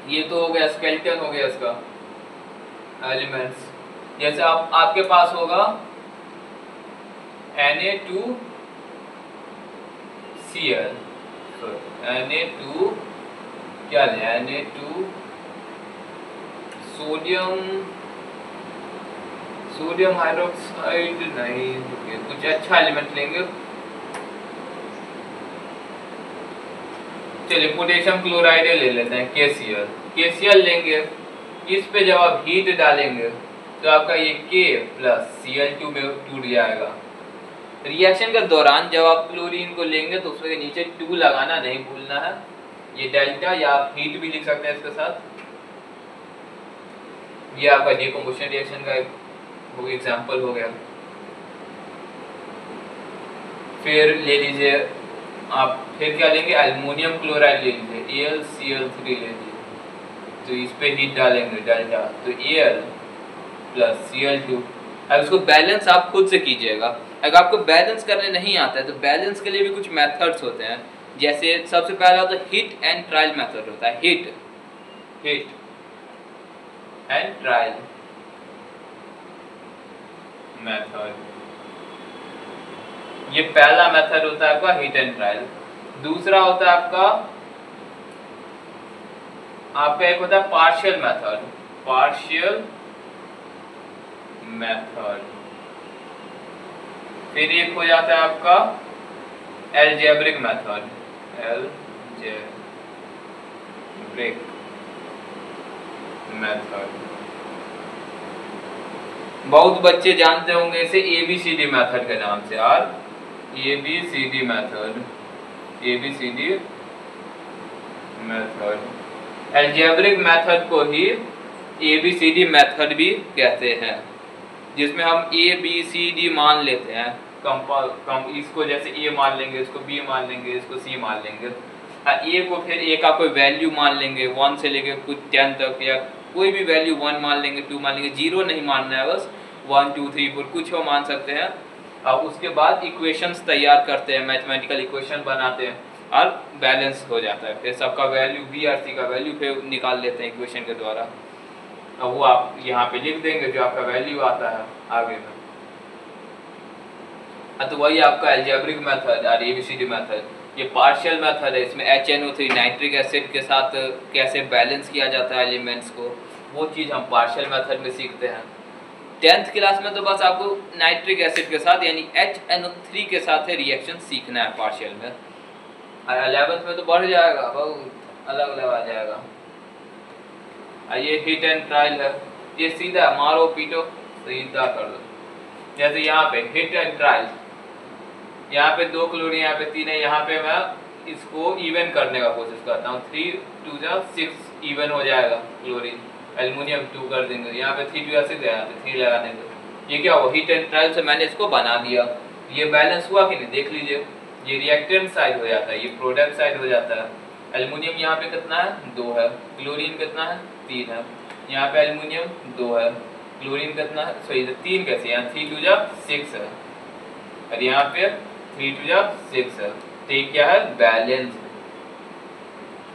ये तो हो गया स्केलेटन, हो गया इसका एलिमेंट्स। जैसे आपके पास होगा Na2Cl, Na2 क्या है, Na2 सोडियम हाइड्रोक्साइड नहीं, कुछ अच्छा एलिमेंट लेंगे, चलिए पोटेशियम क्लोराइड ले लेते हैं, KCl लेंगे। इस पे जब आप हीट डालेंगे तो आपका ये K+Cl2 में टूट जाएगा। रिएक्शन के दौरान जब आप क्लोरीन को लेंगे तो उसके नीचे 2 लगाना नहीं भूलना है, ये डेल्टा, या आप हीट भी लिख सकते हैं इसके साथ। ये आपका डीकम्पोजिशन रिएक्शन का एक एग्जांपल हो गया। फिर ले लीजिए आप, फिर क्या लेंगे, एल्युमिनियम क्लोराइड ले लीजिए, AlCl3 ले लीजिए, तो इस पे हीट डालेंगे डेल्टा, तो Al+Cl2। अब इसको बैलेंस आप खुद से कीजिएगा। अगर आपको बैलेंस करने नहीं आता है तो बैलेंस के लिए भी कुछ मेथड्स होते हैं, जैसे सबसे पहला होता है हिट एंड ट्रायल मेथड होता है, हिट एंड ट्रायल मेथड, ये पहला मेथड होता है आपका हिट एंड ट्रायल। दूसरा होता है आपका एक होता है पार्शियल मेथड। फिर एक हो जाता है आपका एल्जेब्रिक मेथड, बहुत बच्चे जानते होंगे इसे ABCD मेथड के नाम से, यार ABCD मेथड। एल्जेब्रिक मेथड को ही ABCD मेथड भी कहते हैं, जिसमें हम ABCD मान लेते हैं, इसको जैसे A मान लेंगे, इसको B मान लेंगे, इसको C मान लेंगे। A को फिर A का कोई वैल्यू मान लेंगे 1 से लेके कुछ 10 तक, या कोई भी वैल्यू 1 मान लेंगे, 2 मान लेंगे, 0 नहीं मानना है, बस 1 2 3 4 कुछ हो मान सकते हैं। अब उसके बाद इक्वेशंस तैयार करते हैं, मैथमेटिकल इक्वेशन बनाते हैं और बैलेंस हो जाता है। फिर सबका वैल्यू B और C का वैल्यू फिर निकाल लेते हैं इक्वेशन के द्वारा। अब वो आप यहाँ पे लिख देंगे जो आपका वैल्यू आता है आगे में। तो वही आपका एल्जेब्रिक मेथड और ABCD मेथड। ये पार्शियल मेथड है, इसमें HNO3 नाइट्रिक एसिड के साथ कैसे बैलेंस किया जाता है एलिमेंट्स को, वो चीज़ हम पार्शियल मेथड में सीखते हैं। 10th क्लास में तो बस आपको नाइट्रिक एसिड के साथ यानी HNO3 के साथ रिएक्शन सीखना है पार्शियल में, और 11th में तो बढ़ जाएगा, बहुत अलग अलग आ जाएगा। ये हिट एंड ट्रायल है, ये सीधा मारो पीटो सीधा कर दो। जैसे यहाँ पे हिट एंड ट्रायल, यहाँ पे 2 क्लोरीन, यहाँ पे 3 है, यहाँ पे मैं इसको इवन करने का कोशिश करता हूँ, 3 2 जा 6 इवन हो जाएगा क्लोरीन। एल्युमिनियम 2 कर देंगे, यहाँ पे 3 2 जा 6 यहाँ पे 3 लगा देंगे। ये क्या हुआ, हिट एंड ट्रायल से मैंने इसको बना दिया। ये बैलेंस हुआ कि नहीं, देख लीजिए, ये रिएक्टेंट साइड हो जाता है, ये प्रोडक्ट साइड हो जाता है। एल्युमिनियम यहाँ पे कितना है, 2 है, क्लोरीन कितना है, 3 है, यहाँ पे एल्युमिनियम 2 है, क्लोरीन कितना है, सॉरी 3 कैसे, यहाँ 3 2 जा 6 है, और यहाँ पे 3 2 जा 6 है। तो ये क्या है, बैलेंस,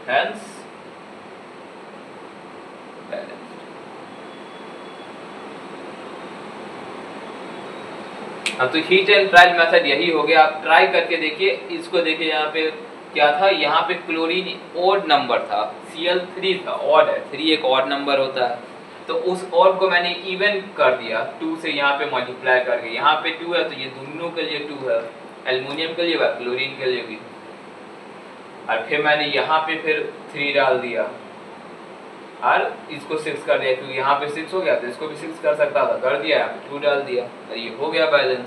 हेंस बैलेंस। अब तो हीट एंड ट्रायल मेथड यही हो गया। आप ट्राई करके देखिए, इसको देखिए, यहाँ पे क्या था, यहाँ पे क्लोरीन ऑड नंबर था, Cl3 था, ऑड है, 3 एक ऑड नंबर होता है। तो उस और को मैंने इवन कर दिया 2 से, यहाँ पे मल्टीप्लाई करके, यहाँ पे 2 है तो ये दोनों के लिए 2 है, एल्युमिनियम के लिए व क्लोरीन के लिए भी। और फिर मैंने यहाँ पे फिर 3 डाल दिया और इसको 6 कर दिया, क्योंकि यहाँ पे 6 हो गया तो इसको भी 6 कर सकता था, कर दिया, यहाँ पे 2 डाल दिया और ये हो गया बैलेंस।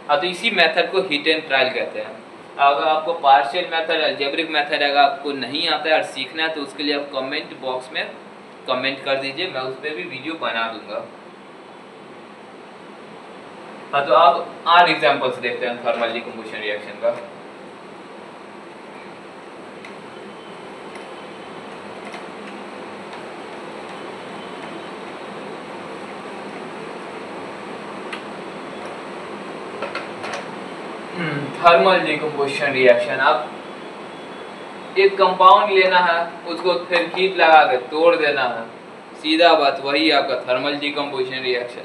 हाँ, तो इसी मेथड को हिट एंड ट्रायल कहते हैं। अगर आपको पार्शियल मेथड, अलजेब्रिक मेथड अगर आपको नहीं आता है और सीखना है तो उसके लिए आप कमेंट बॉक्स में कमेंट कर दीजिए, मैं उस पर भी वीडियो बना दूंगा। हाँ, तो अब 8 एग्जांपल्स देखते हैं थर्मल डिकम्पोजिशन रिएक्शन का। थर्मल डिकम्पोजिशन रिएक्शन, अब एक कंपाउंड लेना है, उसको फिर हीट लगा के तोड़ देना है, सीधा बात, वही आपका थर्मल डिकम्पोजिशन रिएक्शन।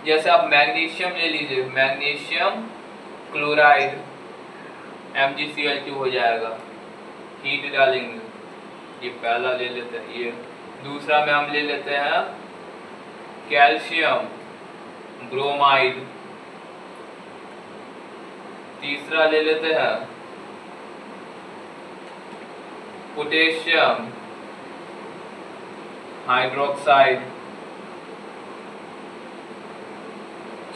जैसे आप मैग्नीशियम ले लीजिए, मैग्नीशियम क्लोराइड MgCl2 हो जाएगा, हीट डालेंगे, ये पहला ले लेते हैं, ये दूसरा में हम ले लेते हैं कैल्शियम ब्रोमाइड, तीसरा ले लेते हैं पोटेशियम हाइड्रोक्साइड,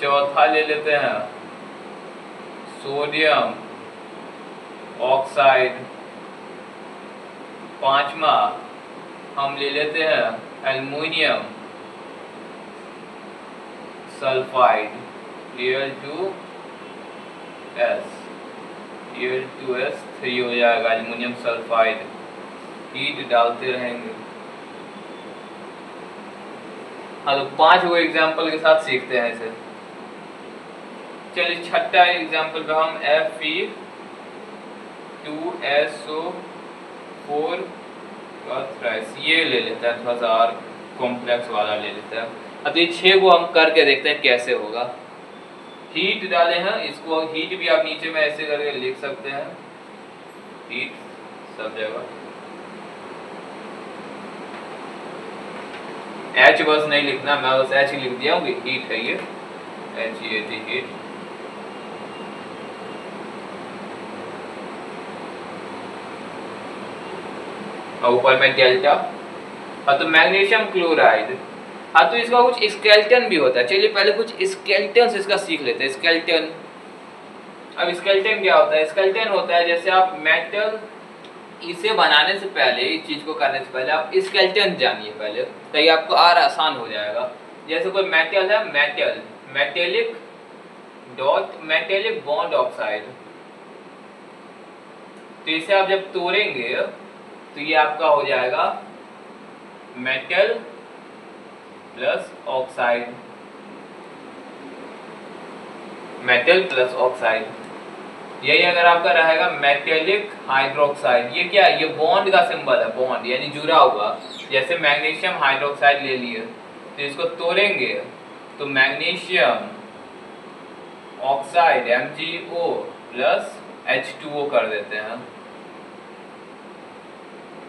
चौथा ले लेते हैं सोडियम ऑक्साइड, पांचवा हम ले लेते हैं एल्युमिनियम सल्फाइड Al2S3 हो जाएगा एल्युमिनियम सल्फाइड। हीट डालते रहेंगे। हाँ, तो 5 वो एग्जाम्पल के साथ सीखते हैं इसे। चलिए छठा एग्जाम्पल पे हम Fe2SO4 का थ्राइस ये ले लेते हैं, थोड़ा सा और कॉम्प्लेक्स वाला ले लेते हैं। अब ये 6 को हम करके देखते हैं कैसे होगा। हीट डाले हैं, इसको हीट भी आप नीचे में ऐसे करके लिख सकते हैं, हीट सब जगह। H बस नहीं लिखना, मैं बस H लिख दिया हूँ, हीट है ये, HEAT हीट। और ऊपर में डेल्टा। और तो मैग्नीशियम क्लोराइड, हाँ तो इसका कुछ स्केलेटन भी होता है। चलिए पहले कुछ स्केलेटन इसका सीख लेते हैं। स्केलेटन, अब स्केलेटन क्या होता है? स्केलेटन होता है जैसे आप मेटल, इसे बनाने से पहले, इस चीज को करने से पहले आप स्केलेटन जानिए पहले, तो ये आपको और आसान हो जाएगा। जैसे कोई मेटल है, metal metallic dot metallic bond oxide, तो इसे आप जब तोड़ेंगे तो ये आपका हो जाएगा metal plus oxide, metal plus oxide. यही अगर आपका रहेगा मेटेलिक हाइड्रोक्साइड, ये क्या है? ये बॉन्ड का सिंबल है, बॉन्ड यानी जुड़ा हुआ। जैसे मैग्नीशियम हाइड्रोक्साइड ले लिए, तो इसको तोड़ेंगे तो magnesium oxide MgO plus H2O कर देते हैं।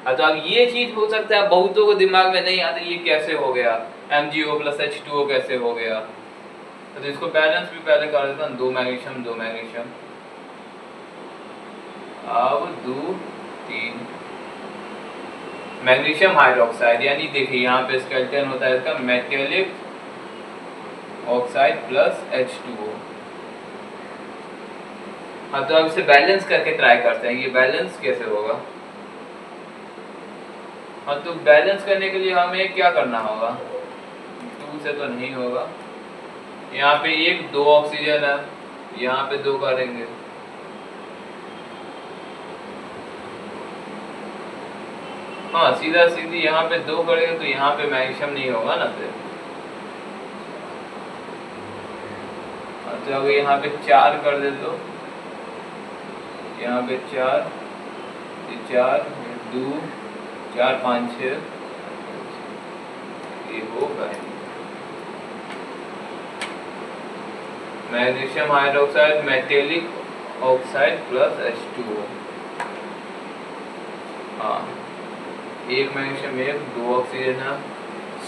तो अब ये चीज हो सकता है बहुतों को दिमाग में नहीं आता, ये कैसे हो गया, MgO प्लस H2O कैसे हो गया। तो इसको बैलेंस भी पहले कर देता हूँ, 2 मैग्नीशियम 2 मैग्नीशियम, अब 2 3 मैग्नीशियम हाइड्रोक्साइड, यानी देखिए यहाँ पे स्केलेटन होता है इसका मेटेलिक ऑक्साइड प्लस H2O। हाँ, तो अब इसे बैलेंस करके ट्राई करते हैं, ये बैलेंस कैसे होगा। हाँ, तो बैलेंस करने के लिए हमें क्या करना होगा, 2 से तो नहीं होगा, यहाँ पे 1 2 ऑक्सीजन है, यहाँ पे 2 करेंगे, हाँ सीधा सीधी यहाँ पे 2 करेंगे तो यहाँ पे मैग्नीशियम नहीं होगा ना फिर। तो अगर यहाँ पे 4 कर दे तो यहाँ पे 4 4 2 4 5 6 ये होगा magnesium hydroxide metallic oxide plus H2O। हाँ, 1 मैग्नीशियम 1 2 ऑक्सीजन है,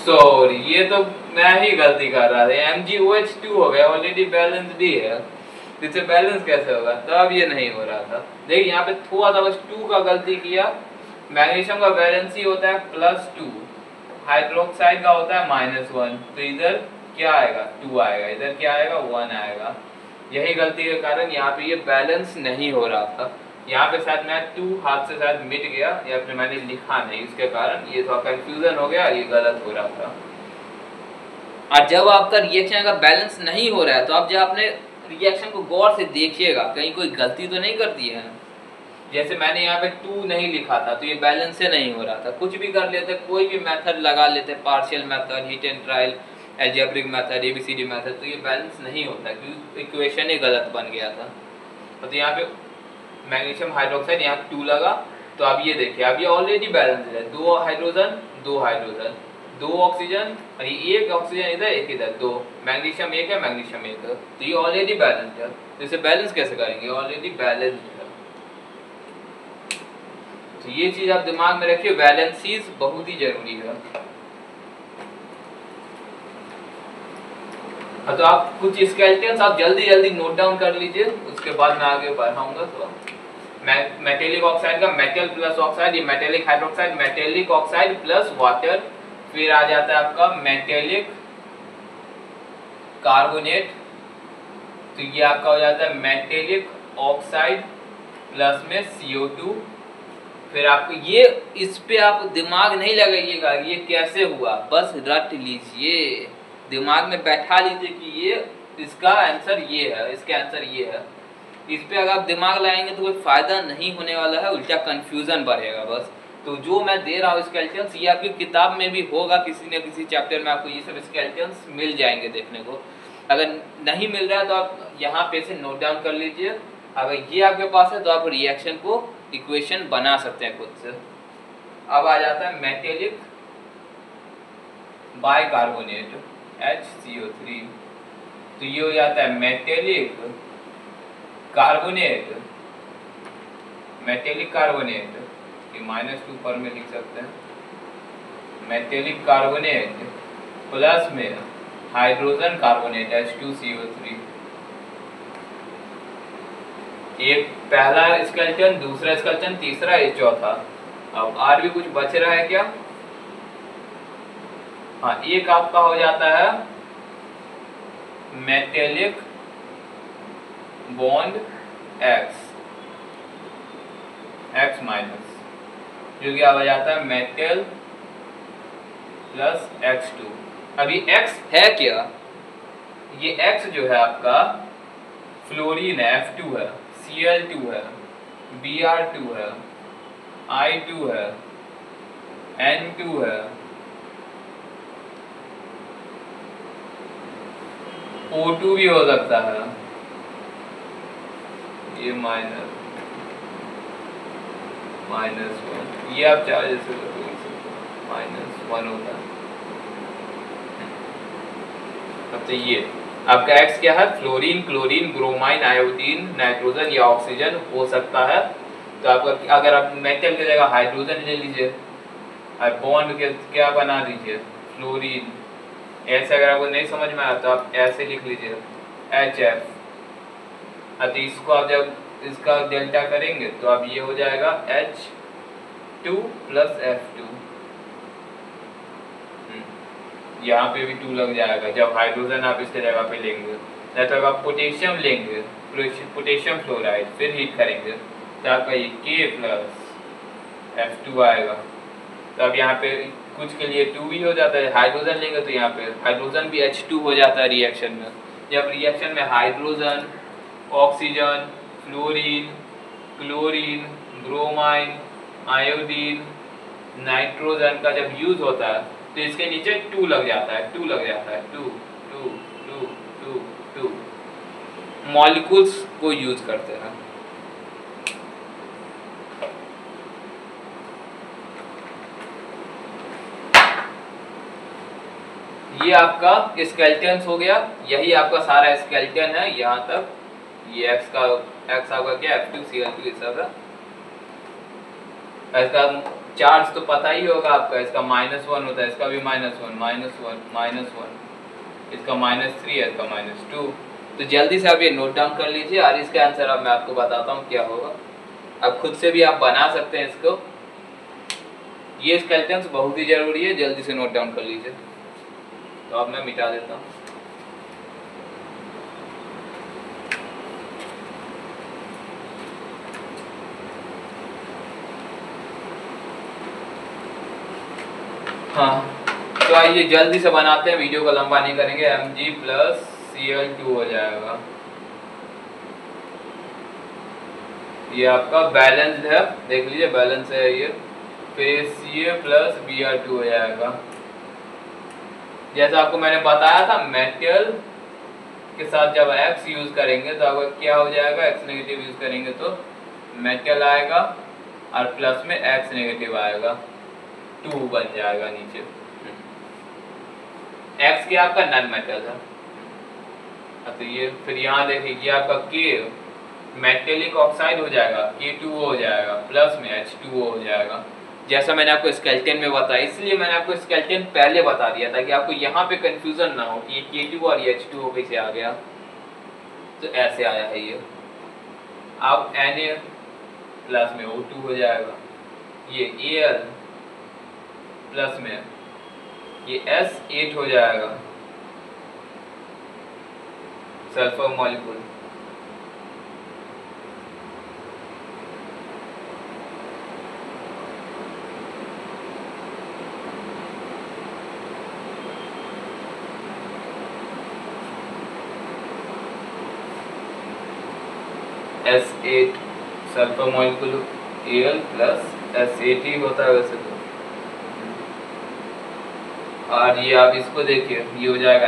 सॉरी, ये तो मैं ही गलती कर रहा था। MgOH2 हो गया, ऑलरेडी बैलेंस डी है, इससे बैलेंस कैसे होगा? तब ये नहीं हो रहा था। देखिए यहाँ पे थोड़ा सा बस 2 का गलती किया। मैग्नीशियम का वैलेंस ही होता है +2, हाइड्रोक्साइड का होता है -1, तो इधर क्या आएगा? 2 आएगा, इधर क्या आएगा? 1 आएगा। यही गलती के कारण यहाँ पे ये बैलेंस नहीं हो रहा था। यहाँ पे शायद मैं 2 हाथ से शायद मिट गया, या फिर मैंने लिखा नहीं, इसके कारण ये थोड़ा कंफ्यूजन हो गया, ये गलत हो रहा था। और जब आपका रिएक्शन का बैलेंस नहीं हो रहा है तो आप जब अपने रिएक्शन को गौर से देखिएगा, कहीं कोई गलती तो नहीं कर दी है। जैसे मैंने यहाँ पे 2 नहीं लिखा था तो ये बैलेंस से नहीं हो रहा था। कुछ भी कर लेते, कोई भी मेथड लगा लेते, partial method, hit and trial, algebraic method, ABCD method, तो ये बैलेंस नहीं होता क्योंकि इक्वेशन ही गलत बन गया था। तो यहाँ पे मैग्नीशियम हाइड्रोक्साइड यहाँ 2 लगा, तो अब ये देखिए, अब ये ऑलरेडी बैलेंस है, 2 हाइड्रोजन 2 हाइड्रोजन, 2 ऑक्सीजन, और ये 1 ऑक्सीजन इधर 1 इधर, 2 मैग्नीशियम 1 है, मैग्नीशियम 1 है, तो ये ऑलरेडी बैलेंस है। तो इसे बैलेंस कैसे करेंगे? ऑलरेडी बैलेंस है। तो ये चीज आप दिमाग में रखिए, बैलेंसीज बहुत ही जरूरी है। तो आप कुछ स्केलेटन्स आप जल्दी जल्दी नोट डाउन कर लीजिए, उसके बाद मैं आगे बढ़ाऊंगा। तो मेटेलिक ऑक्साइड का मेटल प्लस ऑक्साइड, ये metallic hydroxide, metallic oxide plus water, फिर आ जाता है आपका मेटेलिक कार्बोनेट, तो ये आपका हो जाता है मेटेलिक ऑक्साइड प्लस में CO2। फिर आपको ये, इस पे आप दिमाग नहीं लगाइएगा ये कैसे हुआ, बस रट लीजिए, दिमाग में बैठा लीजिए कि ये इसका आंसर ये है, इसका आंसर ये है। इस पे अगर आप दिमाग लगाएंगे तो कोई फायदा नहीं होने वाला है, उल्टा कंफ्यूजन बढ़ेगा बस। तो जो मैं दे रहा हूँ स्केलेटन्स, ये आपकी किताब में भी होगा, किसी न किसी चैप्टर में आपको ये सब स्केलेटन्स मिल जाएंगे देखने को। अगर नहीं मिल रहा है तो आप यहाँ पे से नोट डाउन कर लीजिए। अगर ये आपके पास है तो आप रिएक्शन को इक्वेशन बना सकते हैं खुद से। अब आ जाता है मेटेलिक बाइकार्बोनेट HCO3, तो ये हो जाता है मेटेलिक कार्बोनेट, मेटेलिक कार्बोनेट, ये -2 पर में लिख सकते हैं, मेटेलिक कार्बोनेट प्लस में हाइड्रोजन कार्बोनेट H2CO3। एक पहला स्केलेटन, दूसरा स्केलेटन, तीसरा, ये चौथा। अब और भी कुछ बच रहा है क्या? हाँ, एक आपका हो जाता है मेटेलिक बॉन्ड X माइनस, जो कि आ जाता है मेटल प्लस X2। अभी X है क्या? ये X जो है आपका फ्लोरीन है, F2 है, Cl2 है, Br2 है, I2 है, N2 है, O2 भी हो सकता है, ये -1, ये आप चाहे जैसे -1 होता है। अब तो ये आपका X क्या है? Fluorine, chlorine, bromine, iodine, nitrogen या ऑक्सीजन हो सकता है। तो आपका, अगर आप मेटल की जगह हाइड्रोजन ले लीजिए, बॉन्ड के क्या बना दीजिए? फ्लोरीन। ऐसे अगर आपको नहीं समझ में आया तो आप ऐसे लिख लीजिए HF। तो इसको आप जब इसका डेल्टा करेंगे तो अब ये हो जाएगा H2 प्लस F2। यहाँ पे भी 2 लग जाएगा जब हाइड्रोजन आप इसके जगह पे लेंगे। या तो आप पोटेशियम लेंगे, पोटेशियम फ्लोराइड, फिर हीट करेंगे तो आपका ये K प्लस F2 आएगा। तो अब यहाँ पे कुछ के लिए 2 भी हो जाता है, हाइड्रोजन लेंगे तो यहाँ पे हाइड्रोजन भी H2 हो जाता है रिएक्शन में। जब रिएक्शन में hydrogen, oxygen, fluorine, chlorine, bromine, iodine, nitrogen का जब यूज होता है तो इसके नीचे 2 लग जाता है, 2 लग जाता है, 2 2 2 2 2 मॉलिक्यूल्स को यूज करते हैं। ये आपका स्केलेटन हो गया, यही आपका सारा स्केलेटन है यहाँ तक। ये X आपका क्या? F2Cl2 सब है। इसका चार्ज तो पता ही होगा आपका, इसका -1 होता है, इसका भी -1, -1, इसका -3 है, इसका -2। तो जल्दी से आप ये नोट डाउन कर लीजिए और इसका आंसर अब मैं आपको बताता हूँ क्या होगा। अब खुद से भी आप बना सकते हैं इसको। ये स्केलेटन्स बहुत ही जरूरी है, जल्दी से नोट डाउन कर लीजिए। तो अब मैं मिटा देता हूँ। हाँ, तो आइए जल्दी से बनाते हैं, वीडियो को लंबा नहीं करेंगे। Mg + Cl2 हो जाएगा। ये आपका बैलेंस्ड है, देख लीजिए बैलेंस है ये। फिर Ca + Br2 हो जाएगा। जैसा आपको मैंने बताया था, मेटल के साथ जब X यूज करेंगे तो आपका क्या हो जाएगा, X नेगेटिव यूज करेंगे तो मेटल आएगा और प्लस में X नेगेटिव आएगा, 2 बन जाएगा नीचे। X क्या आपका नॉन मेटल है। तो ये फिर यहाँ देखिए ये आपका K मेटेलिक ऑक्साइड हो जाएगा, K2O हो जाएगा, प्लस में H2O हो जाएगा। जैसा मैंने आपको स्केलेटन में बताया, इसलिए मैंने आपको स्केलेटन पहले बता दिया था कि आपको यहाँ पे कंफ्यूजन ना हो कि ये K2 और ये H2O कैसे आ गया। तो ऐसे आया है ये। अब Na प्लस में O2 हो जाएगा, ये Al प्लस में ये S8 हो जाएगा, sulphur molecule. S8 sulphur molecule Al plus S8 ही होता है वैसे तो। और ये आप इसको देखिए, ये हो जाएगा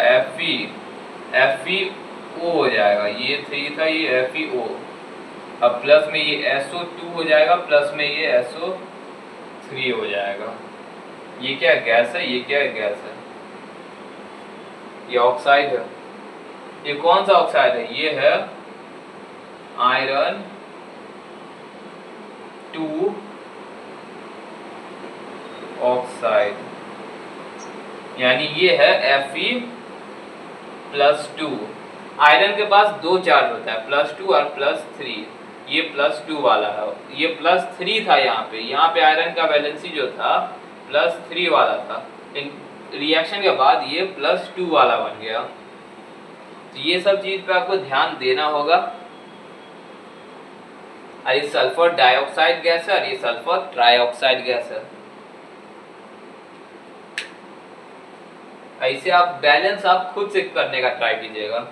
FeO हो जाएगा, ये 3 था, ये FeO। अब प्लस में ये SO2 हो जाएगा, प्लस में ये SO3 हो जाएगा। ये क्या गैस है, ये क्या गैस है, ये ऑक्साइड है। ये कौन सा ऑक्साइड है, ये है आयरन 2 ऑक्साइड, यानी ये है Fe+2। आयरन के पास 2 चार्ज होता है, +2 और +3। ये +2 वाला है, ये +3 था यहाँ पे आयरन का वैलेंसी जो था +3 वाला था। रिएक्शन के बाद ये +2 वाला बन गया। तो ये सब चीज पे आपको ध्यान देना होगा। और ये सल्फर डाइऑक्साइड गैस है और ये सल्फर ट्राइऑक्साइड गैस है। ऐसे आप बैलेंस आप खुद से करने का ट्राई कीजिएगा।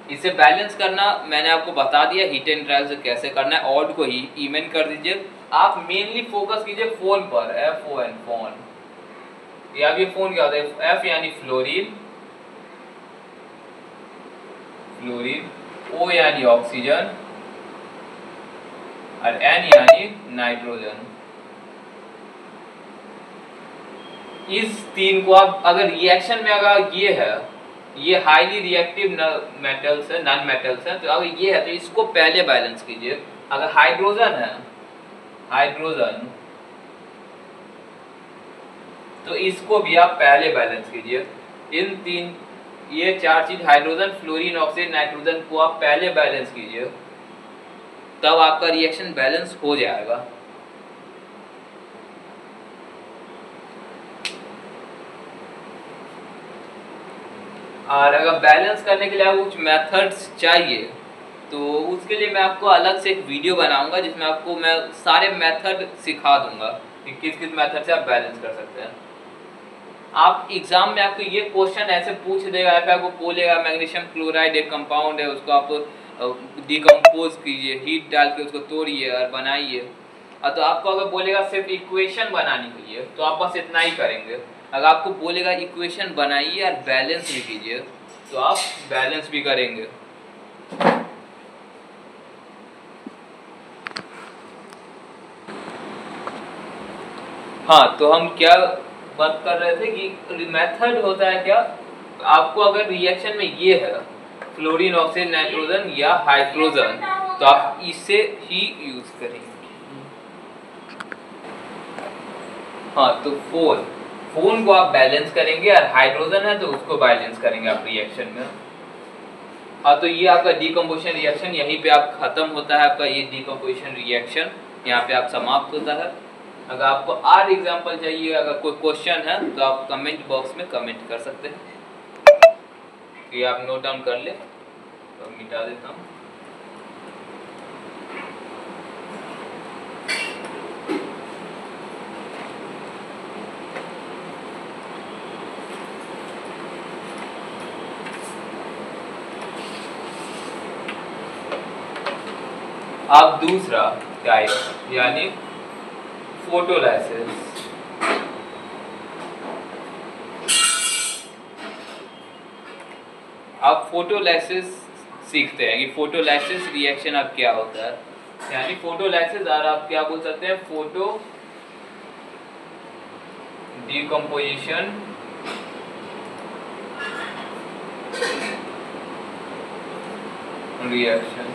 इसे बैलेंस करना मैंने आपको बता दिया, हीट एंड ट्रायल से कैसे करना है। ऑड को ही इवन कर दीजिए। आप मेनली फोकस कीजिए फोन पर, FON फोन। या भी फोन क्या होता है, F यानी फ्लोरीन, O यानी ऑक्सीजन और N यानी नाइट्रोजन। इस तीन को आप अगर रिएक्शन में अगर ये है, ये हाईली रिएक्टिव मेटल्स है, नॉन मेटल्स है, तो अगर ये है तो इसको पहले बैलेंस कीजिए। अगर हाइड्रोजन है, हाइड्रोजन, तो इसको भी आप पहले बैलेंस कीजिए। इन तीन, ये 4 चीज हाइड्रोजन, फ्लोरीन, ऑक्सीजन, नाइट्रोजन को आप पहले बैलेंस कीजिए, तब आपका रिएक्शन बैलेंस हो जाएगा। और अगर बैलेंस करने के लिए आपको कुछ मेथड्स चाहिए तो उसके लिए मैं आपको अलग से एक वीडियो बनाऊंगा जिसमें आपको मैं सारे मेथड सिखा दूंगा कि किस किस मेथड से आप बैलेंस कर सकते हैं। आप एग्जाम में आपको ये क्वेश्चन ऐसे पूछ देगा, आपको बोलेगा मैग्नीशियम क्लोराइड एक कंपाउंड है, उसको आप डिकम्पोज कीजिए, हीट डाल के उसको तोड़िए और बनाइए। तो आपको अगर बोलेगा सिर्फ इक्वेशन बनाने के लिए तो आप बस इतना ही करेंगे। अगर आपको बोलेगा इक्वेशन बनाइए और बैलेंस भी कीजिए तो आप बैलेंस भी करेंगे। हाँ, तो हम क्या बात कर रहे थे कि मेथड होता है क्या, आपको अगर रिएक्शन में ये है फ्लोरीन, ऑक्सीजन, नाइट्रोजन या हाइड्रोजन, तो आप इसे ही यूज करेंगे। हाँ, तो फोन को आप बैलेंस करेंगे और हाइड्रोजन है तो उसको बैलेंस करेंगे आप रिएक्शन में। हाँ, तो ये आपका डीकम्पोजिशन रिएक्शन यहीं पे आप खत्म होता है, आपका ये डीकम्पोजिशन रिएक्शन यहाँ पे आप समाप्त होता है। अगर आपको और एग्जांपल चाहिए, अगर कोई क्वेश्चन है तो आप कमेंट बॉक्स में कमेंट कर सकते हैं। ये आप नोट डाउन कर ले, तो मिटा देता हूँ। अब दूसरा टाइप यानी फोटोलाइसिस। आप फोटोलाइसिस सीखते हैं कि फोटोलाइसिस रिएक्शन अब क्या होता है, यानी फोटोलाइसिस और आप क्या बोल सकते हैं, photo decomposition reaction.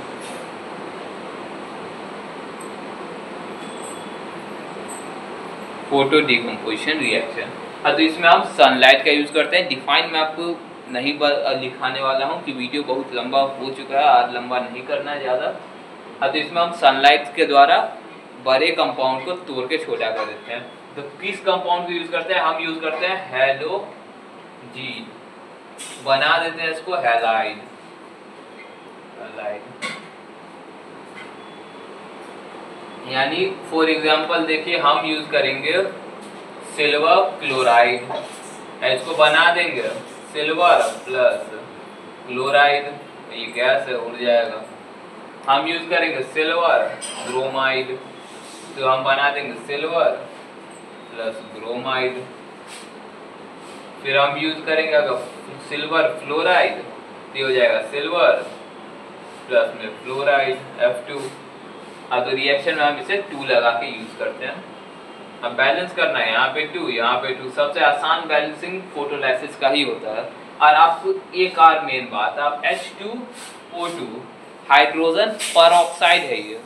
Photo decomposition reaction. हाँ, तो इसमें हम सनलाइट का यूज करते हैं। डिफाइन मैं आपको नहीं लिखाने वाला हूँ कि वीडियो बहुत लंबा हो चुका है और लंबा नहीं करना है ज़्यादा। हाँ, तो इसमें हम सनलाइट के द्वारा बड़े कंपाउंड को तोड़ के छोटा कर देते हैं। तो किस कंपाउंड को यूज करते हैं, हम यूज करते हैं हैलोजीन, बना देते हैं इसको हैलाइड। यानी फॉर एग्जांपल देखिए, हम यूज करेंगे सिल्वर क्लोराइड, इसको बना देंगे सिल्वर प्लस क्लोराइड, ये गैस है उड़ जाएगा। हम यूज करेंगे सिल्वर ब्रोमाइड, तो हम बना देंगे सिल्वर प्लस ब्रोमाइड। फिर हम यूज करेंगे अगर सिल्वर फ्लोराइड, तो हो जाएगा सिल्वर प्लस में फ्लोराइड F2। हाँ, तो रिएक्शन में हम इसे 2 लगा के यूज करते हैं। अब बैलेंस करना है, यहाँ पे 2 यहाँ पे 2, सबसे आसान बैलेंसिंग फोटोलाइसिस का ही होता है। और आपको एक और मेन बात, आप H2O2 हाइड्रोजन परऑक्साइड है, ये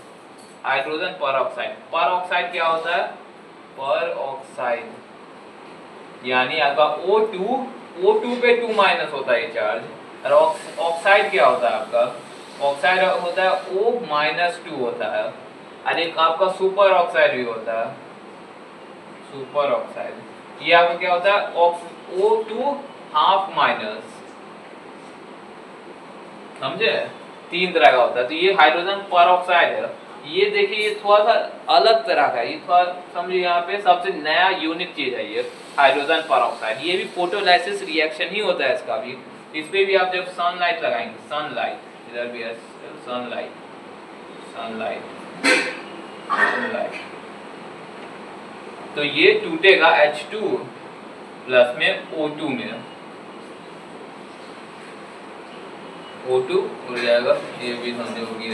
हाइड्रोजन परऑक्साइड। परऑक्साइड क्या होता है, परऑक्साइड यानी आपका O2 पे 2 माइनस होता है चार्ज। और ऑक्साइड क्या होता है आपका, ऑक्साइड होता है O-2 होता है। और एक आपका सुपर ऑक्साइड भी होता है, सुपर ऑक्साइड। ये आपका क्या होता है, O2 हाफ माइनस, समझे, 3 तरह का होता है। तो ये हाइड्रोजन परऑक्साइड है। ये देखिए, ये थोड़ा सा अलग तरह का है, ये थोड़ा समझिए, यहाँ पे सबसे नया यूनिक चीज है ये हाइड्रोजन परऑक्साइड। ये भी फोटोलाइसिस रिएक्शन ही होता है इसका भी। इस पे भी आप जब सनलाइट लगाएंगे, सनलाइट इधर भी है, सनलाइट तो ये टूटेगा H2 प्लस में O2 में, O2 हो जाएगा, ये भी समझे होगी,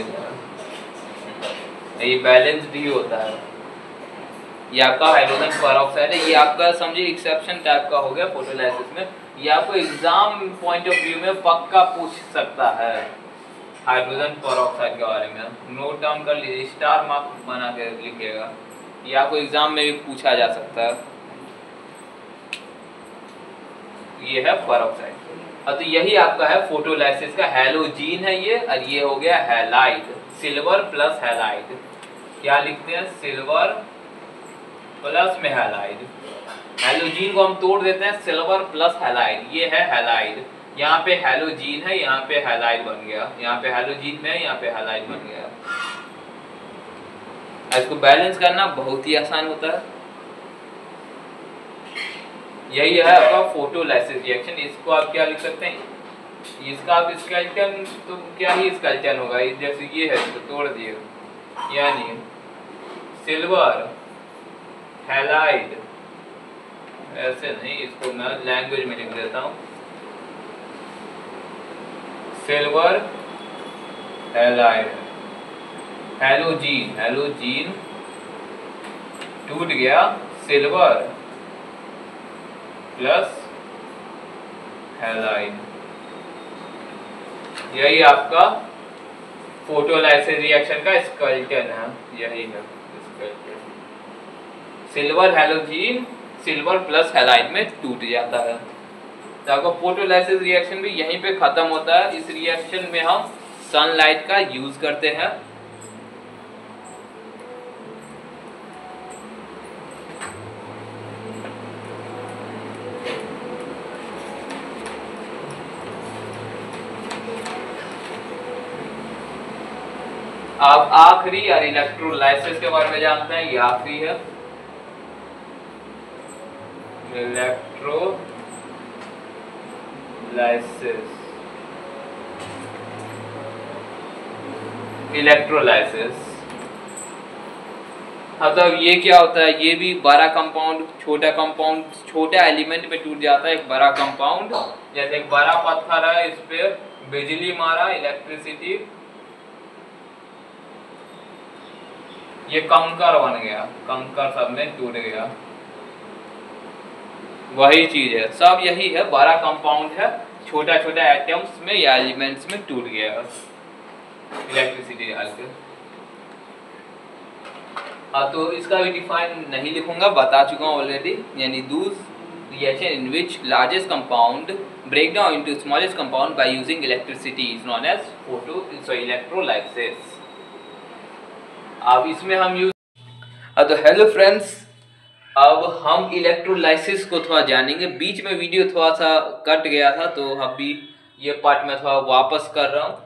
ये बैलेंस्ड ही होता है। ये आपका हाइड्रोजन परऑक्साइड है, ये आपका समझिए एक्सेप्शन टाइप का हो गया फोटोलाइसिस में। ये आपको एग्जाम पॉइंट ऑफ व्यू में पक्का पूछ सकता है हाइड्रोजन परऑक्साइड के बारे में। नोट डाउन कर लीजिए, स्टार मार्क बना के लिखिएगा, ये आपको एग्जाम में भी पूछा जा सकता है। ये है परऑक्साइड। तो यही आपका है फोटोलाइसिस का हैलोजीन है ये, और ये हो गया हैलाइड, सिल्वर प्लस हैलाइड। क्या लिखते हैं, सिल्वर प्लस में हैलाइड। हैलोजीन को हम तोड़ देते हैं, सिल्वर प्लस हैलाइड, ये है हैलाइड। यहाँ पे हैलोजीन है, यहाँ पे हैलाइड बन गया, यहाँ पे हैलोजीन में है, यहाँ पे हैलाइड बन गया। इसको बैलेंस करना बहुत ही आसान होता है। यही है आपका फोटोलाइसिस रिएक्शन। इसको आप क्या लिख सकते हैं, इसका आप स्केलेटन, तो क्या ही स्केलेटन होगा, जैसे ये है इसको तोड़ दिए, यानी सिल्वर हैलाइड, ऐसे नहीं, इसको मैं लैंग्वेज में लिख देता हूँ, सिल्वर हैलाइड, हैलोजीन, हैलोजीन टूट गया, सिल्वर प्लस हैलाइड। यही आपका फोटोलाइसिस रिएक्शन का स्केलेटन है, यही है skeleton. Silver halogen silver plus halide में टूट जाता है। तो आपका फोटोलाइसिस रिएक्शन भी यहीं पे खत्म होता है। इस रिएक्शन में हम सनलाइट का यूज करते हैं। आप आखिरी और इलेक्ट्रोलाइसिस के बारे में जानते हैं। ये आखिरी है, इलेक्ट्रोलाइसिस मतलब ये क्या होता है, ये भी बड़ा कंपाउंड छोटा एलिमेंट में टूट जाता है। एक बड़ा कंपाउंड, जैसे एक बड़ा पत्थर है, इस पे बिजली मारा, इलेक्ट्रिसिटी, ये कंकर बन गया, कंकर सब में टूट गया। वही चीज है, सब यही है, बड़ा कंपाउंड है, छोटा छोटा एटम्स में या एलिमेंट्स में टूट गया इलेक्ट्रिसिटी डाल के। तो इसका भी डिफाइन नहीं लिखूंगा, बता चुका हूँ ऑलरेडी। यानी दूस reaction in which largest compound break down into smallest compound by using electricity is known as electrolysis. अब इसमें हम यूज तो हेलो फ्रेंड्स, अब हम इलेक्ट्रोलाइसिस को थोड़ा जानेंगे। बीच में वीडियो थोड़ा सा कट गया था, तो अभी ये पार्ट मैं थोड़ा वापस कर रहा हूँ,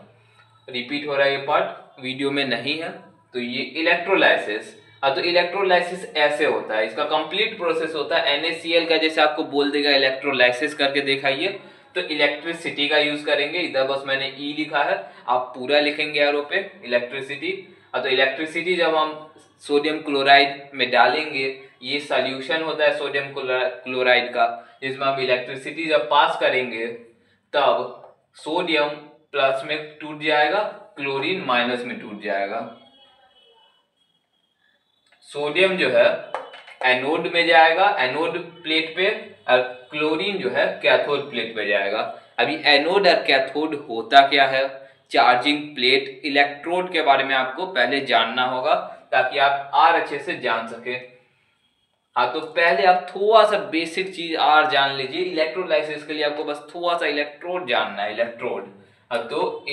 रिपीट हो रहा है ये पार्ट, वीडियो में नहीं है। तो ये इलेक्ट्रोलाइसिस, तो इलेक्ट्रोलाइसिस ऐसे होता है, इसका कंप्लीट प्रोसेस होता है NaCl का, जैसे आपको बोल देगा इलेक्ट्रोलाइसिस करके दिखाइए, तो इलेक्ट्रिसिटी का यूज करेंगे। इधर बस मैंने ई लिखा है, आप पूरा लिखेंगे एरो पे इलेक्ट्रिसिटी। तो इलेक्ट्रिसिटी जब हम सोडियम क्लोराइड में डालेंगे, ये सॉल्यूशन होता है सोडियम क्लोराइड का, जिसमें हम इलेक्ट्रिसिटी जब पास करेंगे तब सोडियम प्लस में टूट जाएगा, क्लोरीन माइनस में टूट जाएगा। सोडियम जो है एनोड में जाएगा, एनोड प्लेट पे, और क्लोरीन जो है कैथोड प्लेट पे जाएगा। अभी एनोड और कैथोड होता क्या है, चार्जिंग प्लेट, इलेक्ट्रोड के बारे में आपको पहले जानना होगा, ताकि आप और अच्छे से जान सके। तो पहले आप थोड़ा सा बेसिक चीज और जान लीजिए। इलेक्ट्रोलाइसिस के लिए आपको बस थोड़ा सा इलेक्ट्रोड जानना है, इलेक्ट्रोड। तो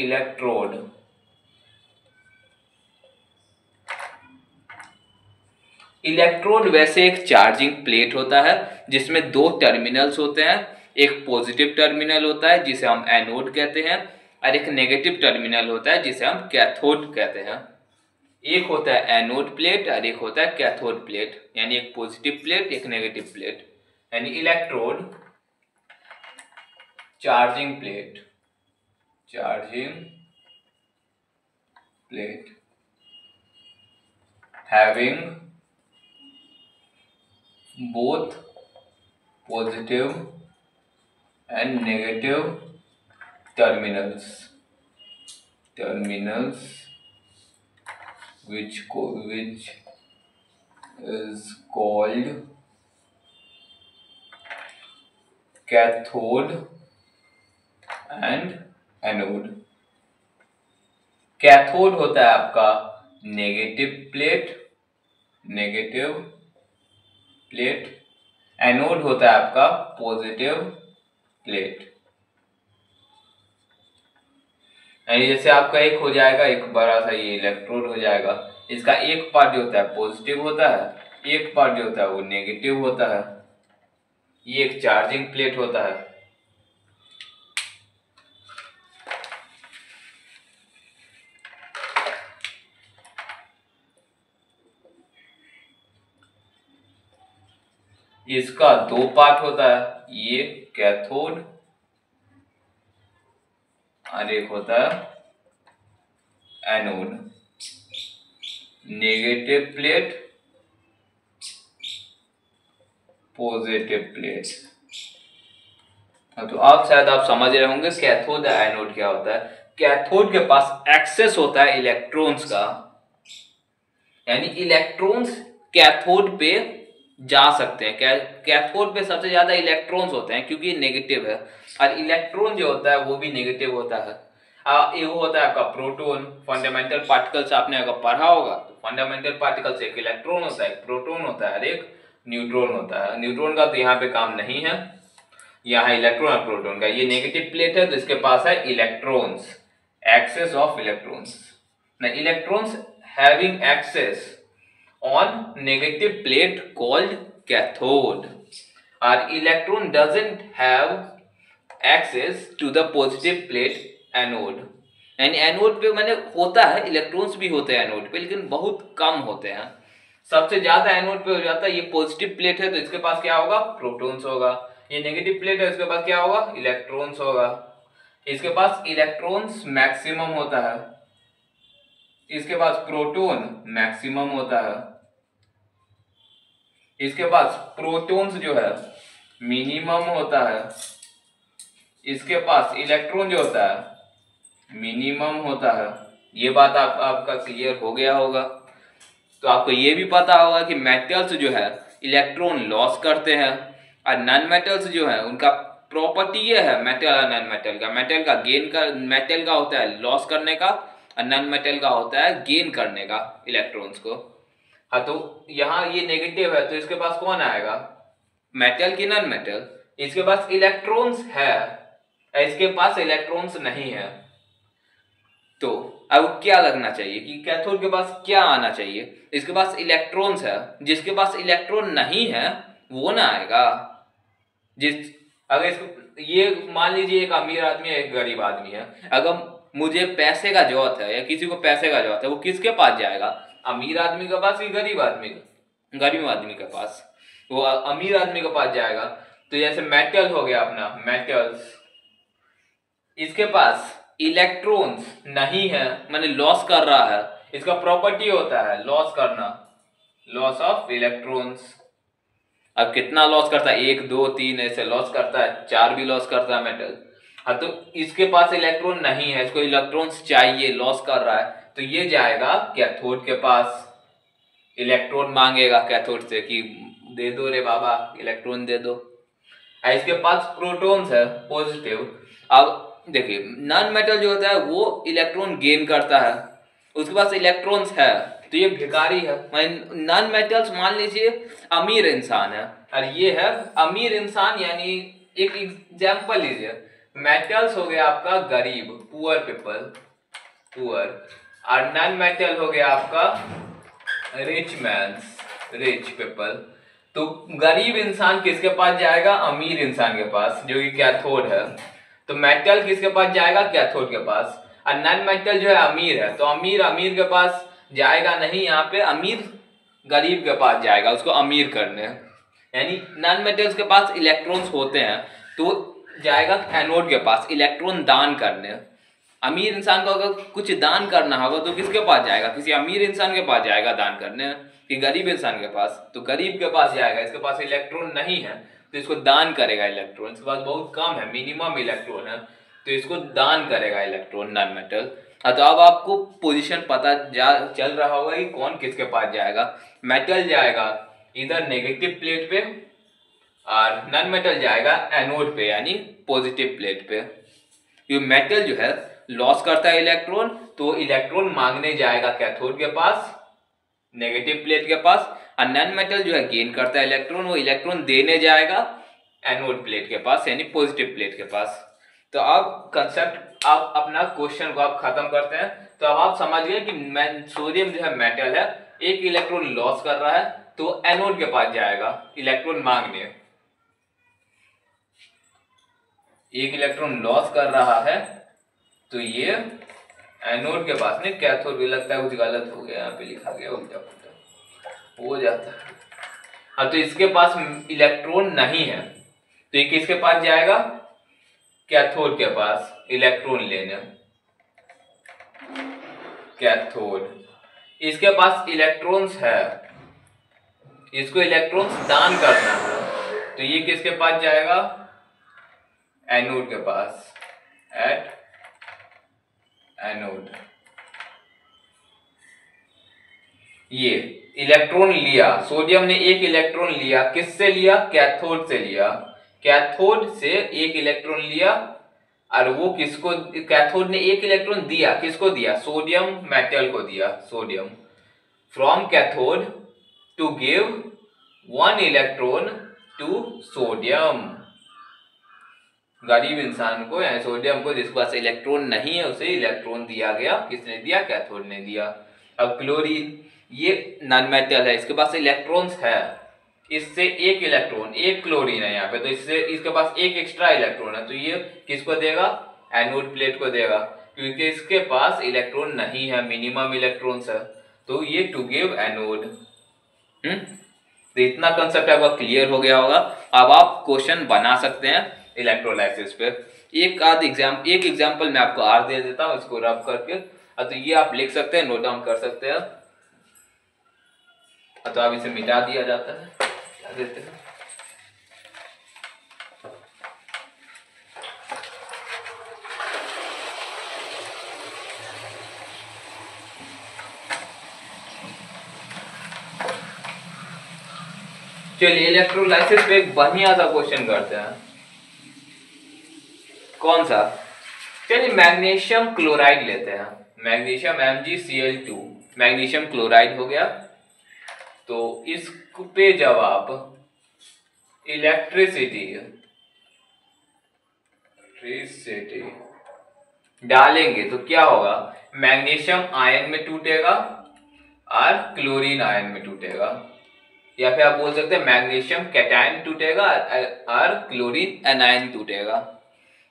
इलेक्ट्रोड वैसे एक चार्जिंग प्लेट होता है, जिसमें दो टर्मिनल्स होते हैं। एक पॉजिटिव टर्मिनल होता है जिसे हम एनोड कहते हैं, और एक नेगेटिव टर्मिनल होता है जिसे हम कैथोड कहते हैं। एक होता है एनोड प्लेट और एक होता है कैथोड प्लेट, यानी एक पॉजिटिव प्लेट एक नेगेटिव प्लेट। यानी electrode charging plate having both positive and negative terminals which is called cathode and anode। Cathode होता है आपका नेगेटिव प्लेट, एनोड होता है आपका पॉजिटिव प्लेट। यानी जैसे आपका एक हो जाएगा, एक बड़ा सा ये इलेक्ट्रोड हो जाएगा, इसका एक पार्ट जो होता है पॉजिटिव होता है, एक पार्ट जो होता है वो नेगेटिव होता है। ये एक चार्जिंग प्लेट होता है। इसका दो पार्ट होता है, ये कैथोड और एक होता है anode. Negative plate, positive plate. तो आप शायद आप समझ रहे होंगे कैथोड और एनोड क्या होता है। कैथोड के पास एक्सेस होता है इलेक्ट्रॉन्स का, यानी इलेक्ट्रॉन्स कैथोड पे जा सकते हैं। कैथोड पे सबसे ज्यादा इलेक्ट्रॉन्स होते हैं क्योंकि नेगेटिव है, और इलेक्ट्रॉन जो होता है वो भी नेगेटिव होता है। ये होता है आपका प्रोटॉन। फंडामेंटल पार्टिकल्स आपने अगर पढ़ा होगा तो फंडामेंटल पार्टिकल्स एक इलेक्ट्रॉन होता है, एक प्रोटॉन होता है और एक न्यूट्रॉन होता है। न्यूट्रॉन का तो यहाँ पे काम नहीं है, यहाँ इलेक्ट्रॉन और प्रोटॉन का। ये नेगेटिव प्लेट है तो इसके पास है इलेक्ट्रॉन्स, एक्सेस ऑफ इलेक्ट्रॉन्स। ना electrons having excess on negative plate called cathode, और electron doesn't have excess to the positive plate anode. यानी एनोड पे मैंने होता है, इलेक्ट्रॉन्स भी होते हैं एनोड पे, लेकिन बहुत कम होते हैं। सबसे ज्यादा एनोड पे हो जाता है। ये पॉजिटिव प्लेट है तो इसके पास क्या होगा, प्रोटॉन्स होगा। ये नेगेटिव प्लेट है, इसके पास क्या होगा, इलेक्ट्रॉन्स होगा। इसके पास इलेक्ट्रॉन्स मैक्सिमम होता है, इसके पास प्रोटॉन मैक्सिमम होता है, इसके पास प्रोटॉन्स जो है मिनिमम होता है, इसके पास इलेक्ट्रॉन जो होता है मिनिमम होता है। ये बात आपका क्लियर हो गया होगा। तो आपको ये भी पता होगा कि मेटल्स जो है इलेक्ट्रॉन लॉस करते हैं, और नॉन मेटल्स जो है उनका प्रॉपर्टी ये है, मेटल और नॉन मेटल का। मेटल का गेन कर, मेटल का होता है लॉस करने का, और नॉन मेटल का होता है गेन करने का इलेक्ट्रॉन्स को। हाँ, तो यहाँ ये नेगेटिव है तो इसके पास कौन आएगा, मेटल की नॉन मेटल। इसके पास इलेक्ट्रॉन्स है, इसके पास इलेक्ट्रॉन्स नहीं है। तो अब क्या लगना चाहिए कि कैथोड के पास क्या आना चाहिए, इसके पास इलेक्ट्रॉन्स है, जिसके पास इलेक्ट्रॉन नहीं है वो ना आएगा। जिस अगर इसको ये मान लीजिए एक अमीर आदमी है, एक गरीब आदमी है, अगर मुझे पैसे का जरूरत है या किसी को पैसे का जरूरत है, वो किसके पास जाएगा, अमीर आदमी के पास कि गरीब आदमी के पास, वो अमीर आदमी के पास जाएगा। तो जैसे मेटल हो गया अपना, मेटल्स, इसके पास इलेक्ट्रॉन्स नहीं है, माने लॉस कर रहा है, इसका प्रॉपर्टी होता है लॉस करना, लॉस ऑफ इलेक्ट्रॉन्स। अब कितना लॉस करता है, 1 2 3 ऐसे लॉस करता है, 4 भी लॉस करता है मेटल। हाँ, तो इसके पास इलेक्ट्रॉन नहीं है, इसको इलेक्ट्रॉन्स चाहिए, लॉस कर रहा है, तो ये जाएगा कैथोड के पास, इलेक्ट्रॉन मांगेगा कैथोड से कि दे दो रे बाबा, इलेक्ट्रॉन दे दो। इसके पास प्रोटॉन्स है पॉजिटिव। अब देखिए नॉन मेटल जो होता है वो इलेक्ट्रॉन गेन करता है, उसके पास इलेक्ट्रॉन्स है, तो ये भिखारी है। नॉन मेटल्स मान लीजिए अमीर इंसान है, और ये है अमीर इंसान, यानी एक एग्जांपल लीजिए, मेटल्स हो गया आपका गरीब, पुअर पीपल, पुअर, और नॉन मेटल हो गया आपका रिच मैन्स, रिच पीपल। तो गरीब इंसान किसके पास जाएगा, अमीर इंसान के पास, जो कि कैथोड है। तो मेटल किसके पास जाएगा, कैथोड के पास। और नॉन मेटल जो है अमीर है, तो अमीर के पास जाएगा नहीं, यहाँ पे अमीर गरीब के पास जाएगा उसको अमीर करने। यानी नॉन मेटल्स के पास इलेक्ट्रॉन्स होते हैं तो जाएगा एनोड के पास इलेक्ट्रॉन दान करने। अमीर इंसान को अगर कुछ दान करना होगा तो किसके पास जाएगा, किसी अमीर इंसान के पास जाएगा दान करने, कि गरीब इंसान के पास, तो गरीब के पास जाएगा। इसके पास इलेक्ट्रॉन नहीं है तो इसको दान करेगा इलेक्ट्रॉन, इसके पास बहुत कम है, मिनिमम इलेक्ट्रॉन है, तो इसको दान करेगा इलेक्ट्रॉन नॉन मेटल। तो अब आपको पोजीशन पता चल रहा होगा कि कौन किसके पास जाएगा। मेटल जाएगा इधर नेगेटिव प्लेट पे, और नॉन मेटल जाएगा एनोड पे, यानी पॉजिटिव प्लेट पे। ये मेटल जो है लॉस करता है इलेक्ट्रॉन, तो इलेक्ट्रॉन मांगने जाएगा कैथोड के पास, नेगेटिव प्लेट के पास, और नॉन मेटल जो है गेन करता है इलेक्ट्रॉन, वो इलेक्ट्रॉन देने जाएगा एनोड प्लेट के पास, यानी पॉजिटिव प्लेट के पास। तो अब कंसेप्ट, आप अपना क्वेश्चन को आप खत्म करते हैं। तो अब आप समझ गए कि सोडियम जो है मेटल है, एक इलेक्ट्रॉन लॉस कर रहा है तो एनोड के पास जाएगा इलेक्ट्रॉन मांगने, एक इलेक्ट्रॉन लॉस कर रहा है तो ये एनोड के पास नहीं, कैथोड भी। लगता है कुछ गलत हो गया, यहाँ पे लिखा गया उल्टा पुल्टा हो जाता है। हाँ, तो इसके पास इलेक्ट्रॉन नहीं है तो ये किसके पास जाएगा, कैथोड के पास इलेक्ट्रॉन लेने, कैथोड। इसके पास इलेक्ट्रॉन्स है, इसको इलेक्ट्रॉन्स दान करना है, तो ये किसके पास जाएगा, एनोड के पास, एट एनोड। ये इलेक्ट्रॉन लिया, सोडियम ने एक इलेक्ट्रॉन लिया, किससे लिया, कैथोड से लिया, कैथोड से एक इलेक्ट्रॉन लिया, और वो किसको, कैथोड ने एक इलेक्ट्रॉन दिया, किसको दिया, सोडियम मेटल को दिया, sodium, from cathode to give 1 electron to sodium. गरीब इंसान को या सोडियम को जिसके पास इलेक्ट्रॉन नहीं है उसे इलेक्ट्रॉन दिया गया। किसने दिया? कैथोड ने दिया। अब क्लोरीन ये नॉन मेटल है, इसके पास इलेक्ट्रॉन्स है, इससे एक इलेक्ट्रॉन, एक क्लोरीन है यहाँ पे, तो इससे इसके पास एक एक्स्ट्रा इलेक्ट्रॉन है, तो ये किसको देगा? एनोड प्लेट को देगा, क्योंकि इसके पास इलेक्ट्रॉन नहीं है, मिनिमम इलेक्ट्रॉन्स है, तो ये टू गिव एनोड। तो इतना कंसेप्ट आपका क्लियर हो गया होगा। अब आप क्वेश्चन बना सकते हैं इलेक्ट्रोलाइसिस पे। एक एग्जाम्पल मैं आपको और दे देता हूँ, इसको रब करके। तो ये आप लिख सकते हैं, नोट डाउन कर सकते हैं। तो अब इसे मिटा दिया जाता है, क्या देते हैं, चलिए इलेक्ट्रोलाइसिस पे एक बढ़िया सा क्वेश्चन करते हैं। कौन सा? चलिए मैग्नीशियम क्लोराइड लेते हैं, मैग्नीशियम MgCl2, मैग्नीशियम क्लोराइड हो गया। तो इस पे जब आप इलेक्ट्रिसिटी डालेंगे तो क्या होगा? मैग्नीशियम आयन में टूटेगा और क्लोरीन आयन में टूटेगा, या फिर आप बोल सकते हैं मैग्नीशियम कैटायन टूटेगा और क्लोरीन एनायन टूटेगा।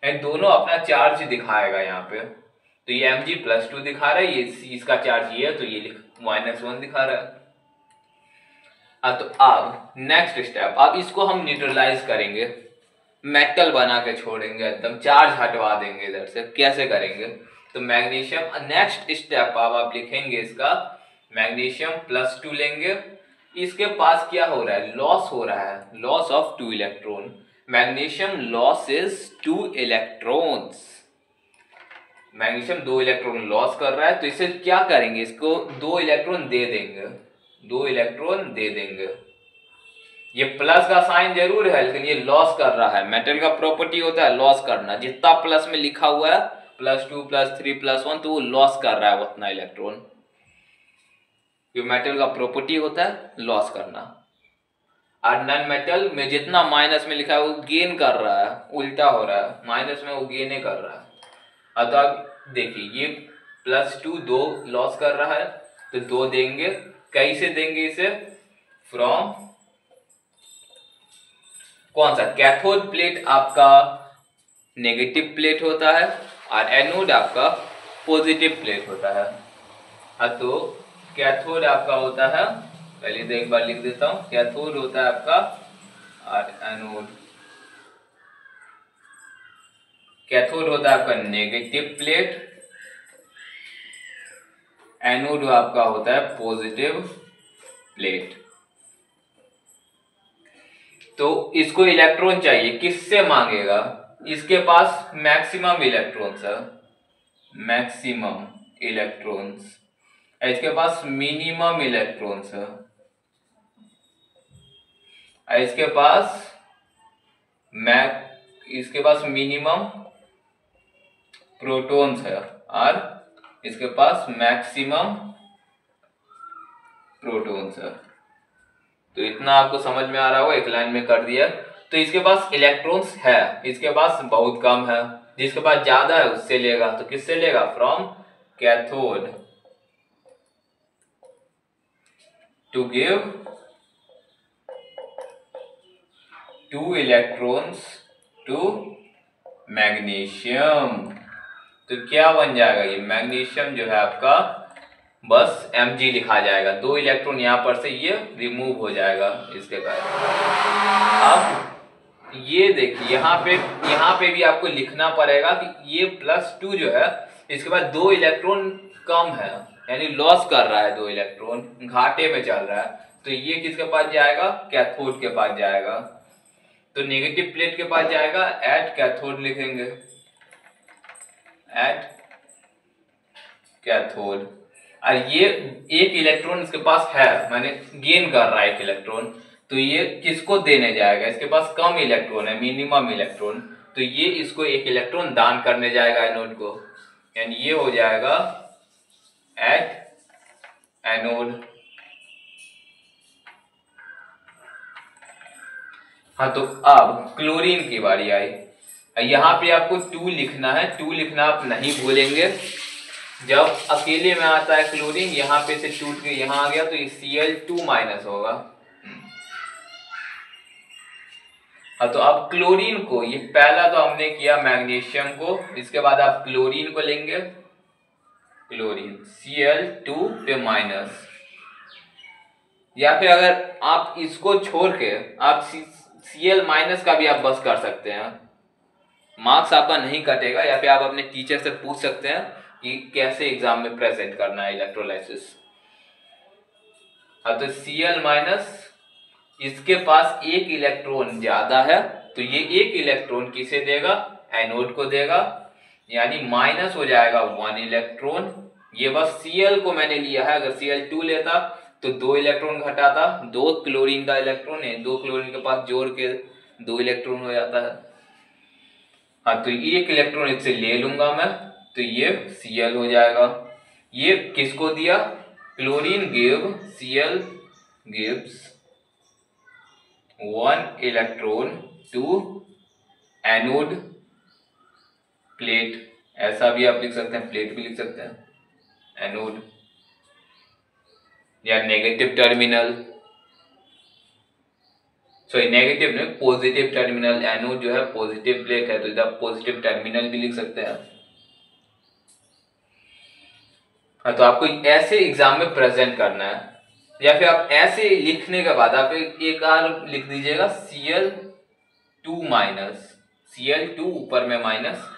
दोनों अपना चार्ज दिखाएगा यहाँ पे। तो ये Mg+2 दिखा रहा है, ये इसका चार्ज ये है, तो ये -1 दिखा रहा है। तो अब नेक्स्ट स्टेप, अब इसको हम न्यूट्रलाइज करेंगे, मेटल बना के छोड़ेंगे, एकदम चार्ज हटवा देंगे इधर से। कैसे करेंगे? तो मैग्नीशियम, नेक्स्ट स्टेप अब आप लिखेंगे इसका, मैग्नीशियम+2 लेंगे। इसके पास क्या हो रहा है? लॉस हो रहा है, loss of 2 electron. Magnesium losses 2 electrons, magnesium 2 electron loss कर रहा है, तो इसे क्या करेंगे? इसको 2 इलेक्ट्रॉन दे देंगे, 2 इलेक्ट्रॉन दे देंगे। ये प्लस का साइन जरूर है, लेकिन ये लॉस कर रहा है। मेटल का प्रॉपर्टी होता है लॉस करना, जितना प्लस में लिखा हुआ है +2 +3 +1, तो वो लॉस कर रहा है उतना इलेक्ट्रॉन। ये मेटल का प्रॉपर्टी होता है लॉस करना। और नॉन मेटल में जितना माइनस में लिखा है वो गेन कर रहा है, उल्टा हो रहा है, माइनस में वो गेन कर रहा है। तो आप देखिए ये +2 2 लॉस कर रहा है, तो 2 देंगे। कैसे देंगे इसे? फ्रॉम कौन सा? कैथोड प्लेट आपका नेगेटिव प्लेट होता है और एनोड आपका पॉजिटिव प्लेट होता है। तो कैथोड आपका होता है, पहले तो एक बार लिख देता हूं, कैथोड होता है आपका और एनोड, कैथोड होता है आपका नेगेटिव प्लेट, एनोड आपका होता है पॉजिटिव प्लेट। तो इसको इलेक्ट्रॉन चाहिए, किससे मांगेगा? इसके पास मैक्सिमम इलेक्ट्रॉन्स है, मैक्सिमम इलेक्ट्रॉन्स, इसके पास मिनिमम इलेक्ट्रॉन्स है, इसके पास इसके पास मिनिमम प्रोटॉन्स है और इसके पास मैक्सिमम प्रोटॉन्स है। तो इतना आपको समझ में आ रहा होगा, एक लाइन में कर दिया। तो इसके पास इलेक्ट्रॉन्स है, इसके पास बहुत कम है, जिसके पास ज्यादा है उससे लेगा। तो किससे लेगा? From cathode to give 2 electrons to magnesium. तो क्या बन जाएगा? ये मैग्नीशियम जो है आपका बस Mg लिखा जाएगा, 2 इलेक्ट्रॉन यहाँ पर से ये रिमूव हो जाएगा इसके कारण। अब ये देखिए यहाँ पे भी आपको लिखना पड़ेगा कि ये +2 जो है इसके बाद 2 इलेक्ट्रॉन कम है, यानी लॉस कर रहा है, 2 इलेक्ट्रॉन घाटे में चल रहा है। तो ये किसके पास जाएगा? कैथोड के पास जाएगा। तो नेगेटिव प्लेट के पास जाएगा, एट कैथोड लिखेंगे, एट कैथोड। और ये एक इलेक्ट्रॉन इसके पास है, माने गेन कर रहा है 1 इलेक्ट्रॉन, तो ये किसको देने जाएगा? इसके पास कम इलेक्ट्रॉन है, मिनिमम इलेक्ट्रॉन, तो ये इसको 1 इलेक्ट्रॉन दान करने जाएगा एनोड को, यानी ये हो जाएगा एट एनोड। हाँ, तो अब क्लोरीन की बारी आई। यहाँ पे आपको 2 लिखना है, 2 लिखना आप नहीं भूलेंगे। जब अकेले में आता है क्लोरीन, यहाँ पे से टूट के यहाँ आ गया तो ये Cl2- होगा। हाँ, तो अब क्लोरीन को, ये पहला तो हमने किया मैग्नीशियम को, इसके बाद आप क्लोरीन को लेंगे, क्लोरीन Cl2 पे माइनस, या फिर अगर आप इसको छोड़ के आप Cl- का भी आप बस कर सकते हैं, मार्क्स आपका नहीं कटेगा। या फिर आप अपने टीचर से पूछ सकते हैं कि कैसे एग्जाम में प्रेजेंट करना है इलेक्ट्रोलाइसिस। हाँ, तो Cl-, इसके पास एक इलेक्ट्रॉन ज्यादा है, तो ये एक इलेक्ट्रॉन किसे देगा, एनोड को देगा, यानी माइनस हो जाएगा 1 इलेक्ट्रॉन। ये बस Cl को मैंने लिया है, अगर Cl2 लेता तो 2 इलेक्ट्रॉन घटाता, 2 क्लोरीन का इलेक्ट्रॉन है, 2 क्लोरीन के पास जोड़ के 2 इलेक्ट्रॉन हो जाता है। हाँ, तो एक इलेक्ट्रॉन इससे ले लूंगा मैं, तो ये Cl हो जाएगा। ये किसको दिया, chlorine give, Cl gives 1 electron to anode plate, ऐसा भी आप लिख सकते हैं, प्लेट भी लिख सकते हैं, एनोड या नेगेटिव टर्मिनल, सॉरी नेगेटिव नहीं, पॉजिटिव टर्मिनल। एनोड जो है पॉजिटिव प्लेट है, तो इधर पॉजिटिव टर्मिनल भी लिख सकते हैं। हाँ, तो आपको ऐसे एग्जाम में प्रेजेंट करना है, या फिर आप ऐसे लिखने के बाद आप एक और लिख दीजिएगा Cl2-, Cl2 ऊपर में माइनस,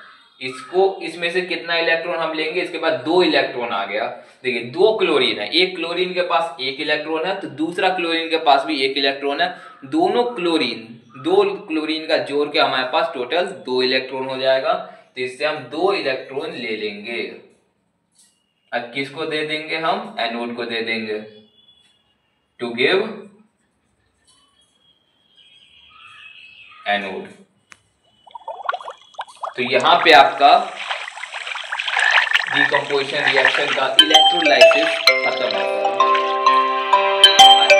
इसको, इसमें से कितना इलेक्ट्रॉन हम लेंगे, इसके बाद 2 इलेक्ट्रॉन आ गया। देखिए 2 क्लोरीन है, एक क्लोरीन के पास 1 इलेक्ट्रॉन है, तो दूसरा क्लोरीन के पास भी 1 इलेक्ट्रॉन है, दोनों क्लोरीन, 2 क्लोरीन का जोड़ के हमारे पास टोटल 2 इलेक्ट्रॉन हो जाएगा। तो इससे हम 2 इलेक्ट्रॉन ले लेंगे। अब किसको दे देंगे, हम एनोड को दे देंगे, टू गिव एनोड। तो यहां पे आपका डिकम्पोजिशन रिएक्शन का इलेक्ट्रोलाइसिस खत्म होता है।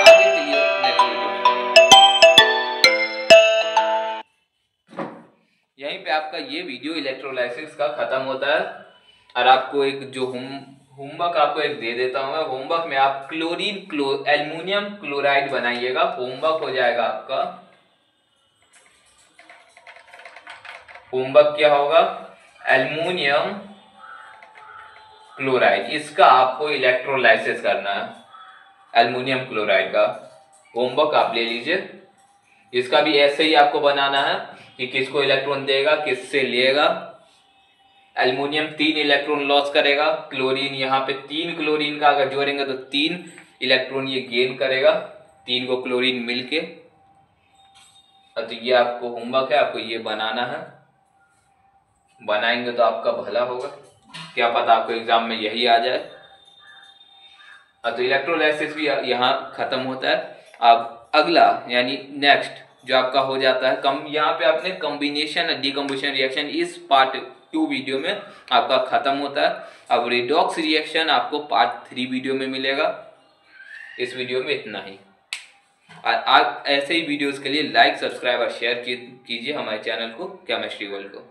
आगे चलिए नेक्स्ट वीडियो में, यहीं पे आपका ये वीडियो इलेक्ट्रोलाइसिस का खत्म होता है। और आपको एक जो होमवर्क आपको एक दे देता हूं मैं, होमवर्क में आप एल्युमिनियम क्लोराइड बनाइएगा। होमवर्क हो जाएगा आपका, होमवर्क क्या होगा, एल्युमिनियम क्लोराइड, इसका आपको इलेक्ट्रोलाइसिस करना है। एल्युमिनियम क्लोराइड का होमवर्क आप ले लीजिए। इसका भी ऐसे ही आपको बनाना है कि किसको इलेक्ट्रॉन देगा, किससे लेगा। एल्युमिनियम 3 इलेक्ट्रॉन लॉस करेगा, क्लोरीन यहाँ पे 3 क्लोरीन का अगर जोड़ेंगे तो 3 इलेक्ट्रॉन ये गेन करेगा, 3 को क्लोरीन मिलके। तो ये आपको होमवर्क है, आपको ये बनाना है, बनाएंगे तो आपका भला होगा, क्या पता आपको एग्जाम में यही आ जाए। तो इलेक्ट्रोलाइसिस भी यहाँ खत्म होता है। अब अगला यानी नेक्स्ट जो आपका हो जाता है कम, यहाँ पे आपने कॉम्बिनेशन डिकम्पोजिशन रिएक्शन इस पार्ट 2 वीडियो में आपका खत्म होता है। अब रिडॉक्स रिएक्शन आपको पार्ट 3 वीडियो में मिलेगा। इस वीडियो में इतना ही। आप ऐसे ही वीडियोस के लिए लाइक, सब्सक्राइब और शेयर कीजिए हमारे चैनल को, केमिस्ट्री वर्ल्ड को।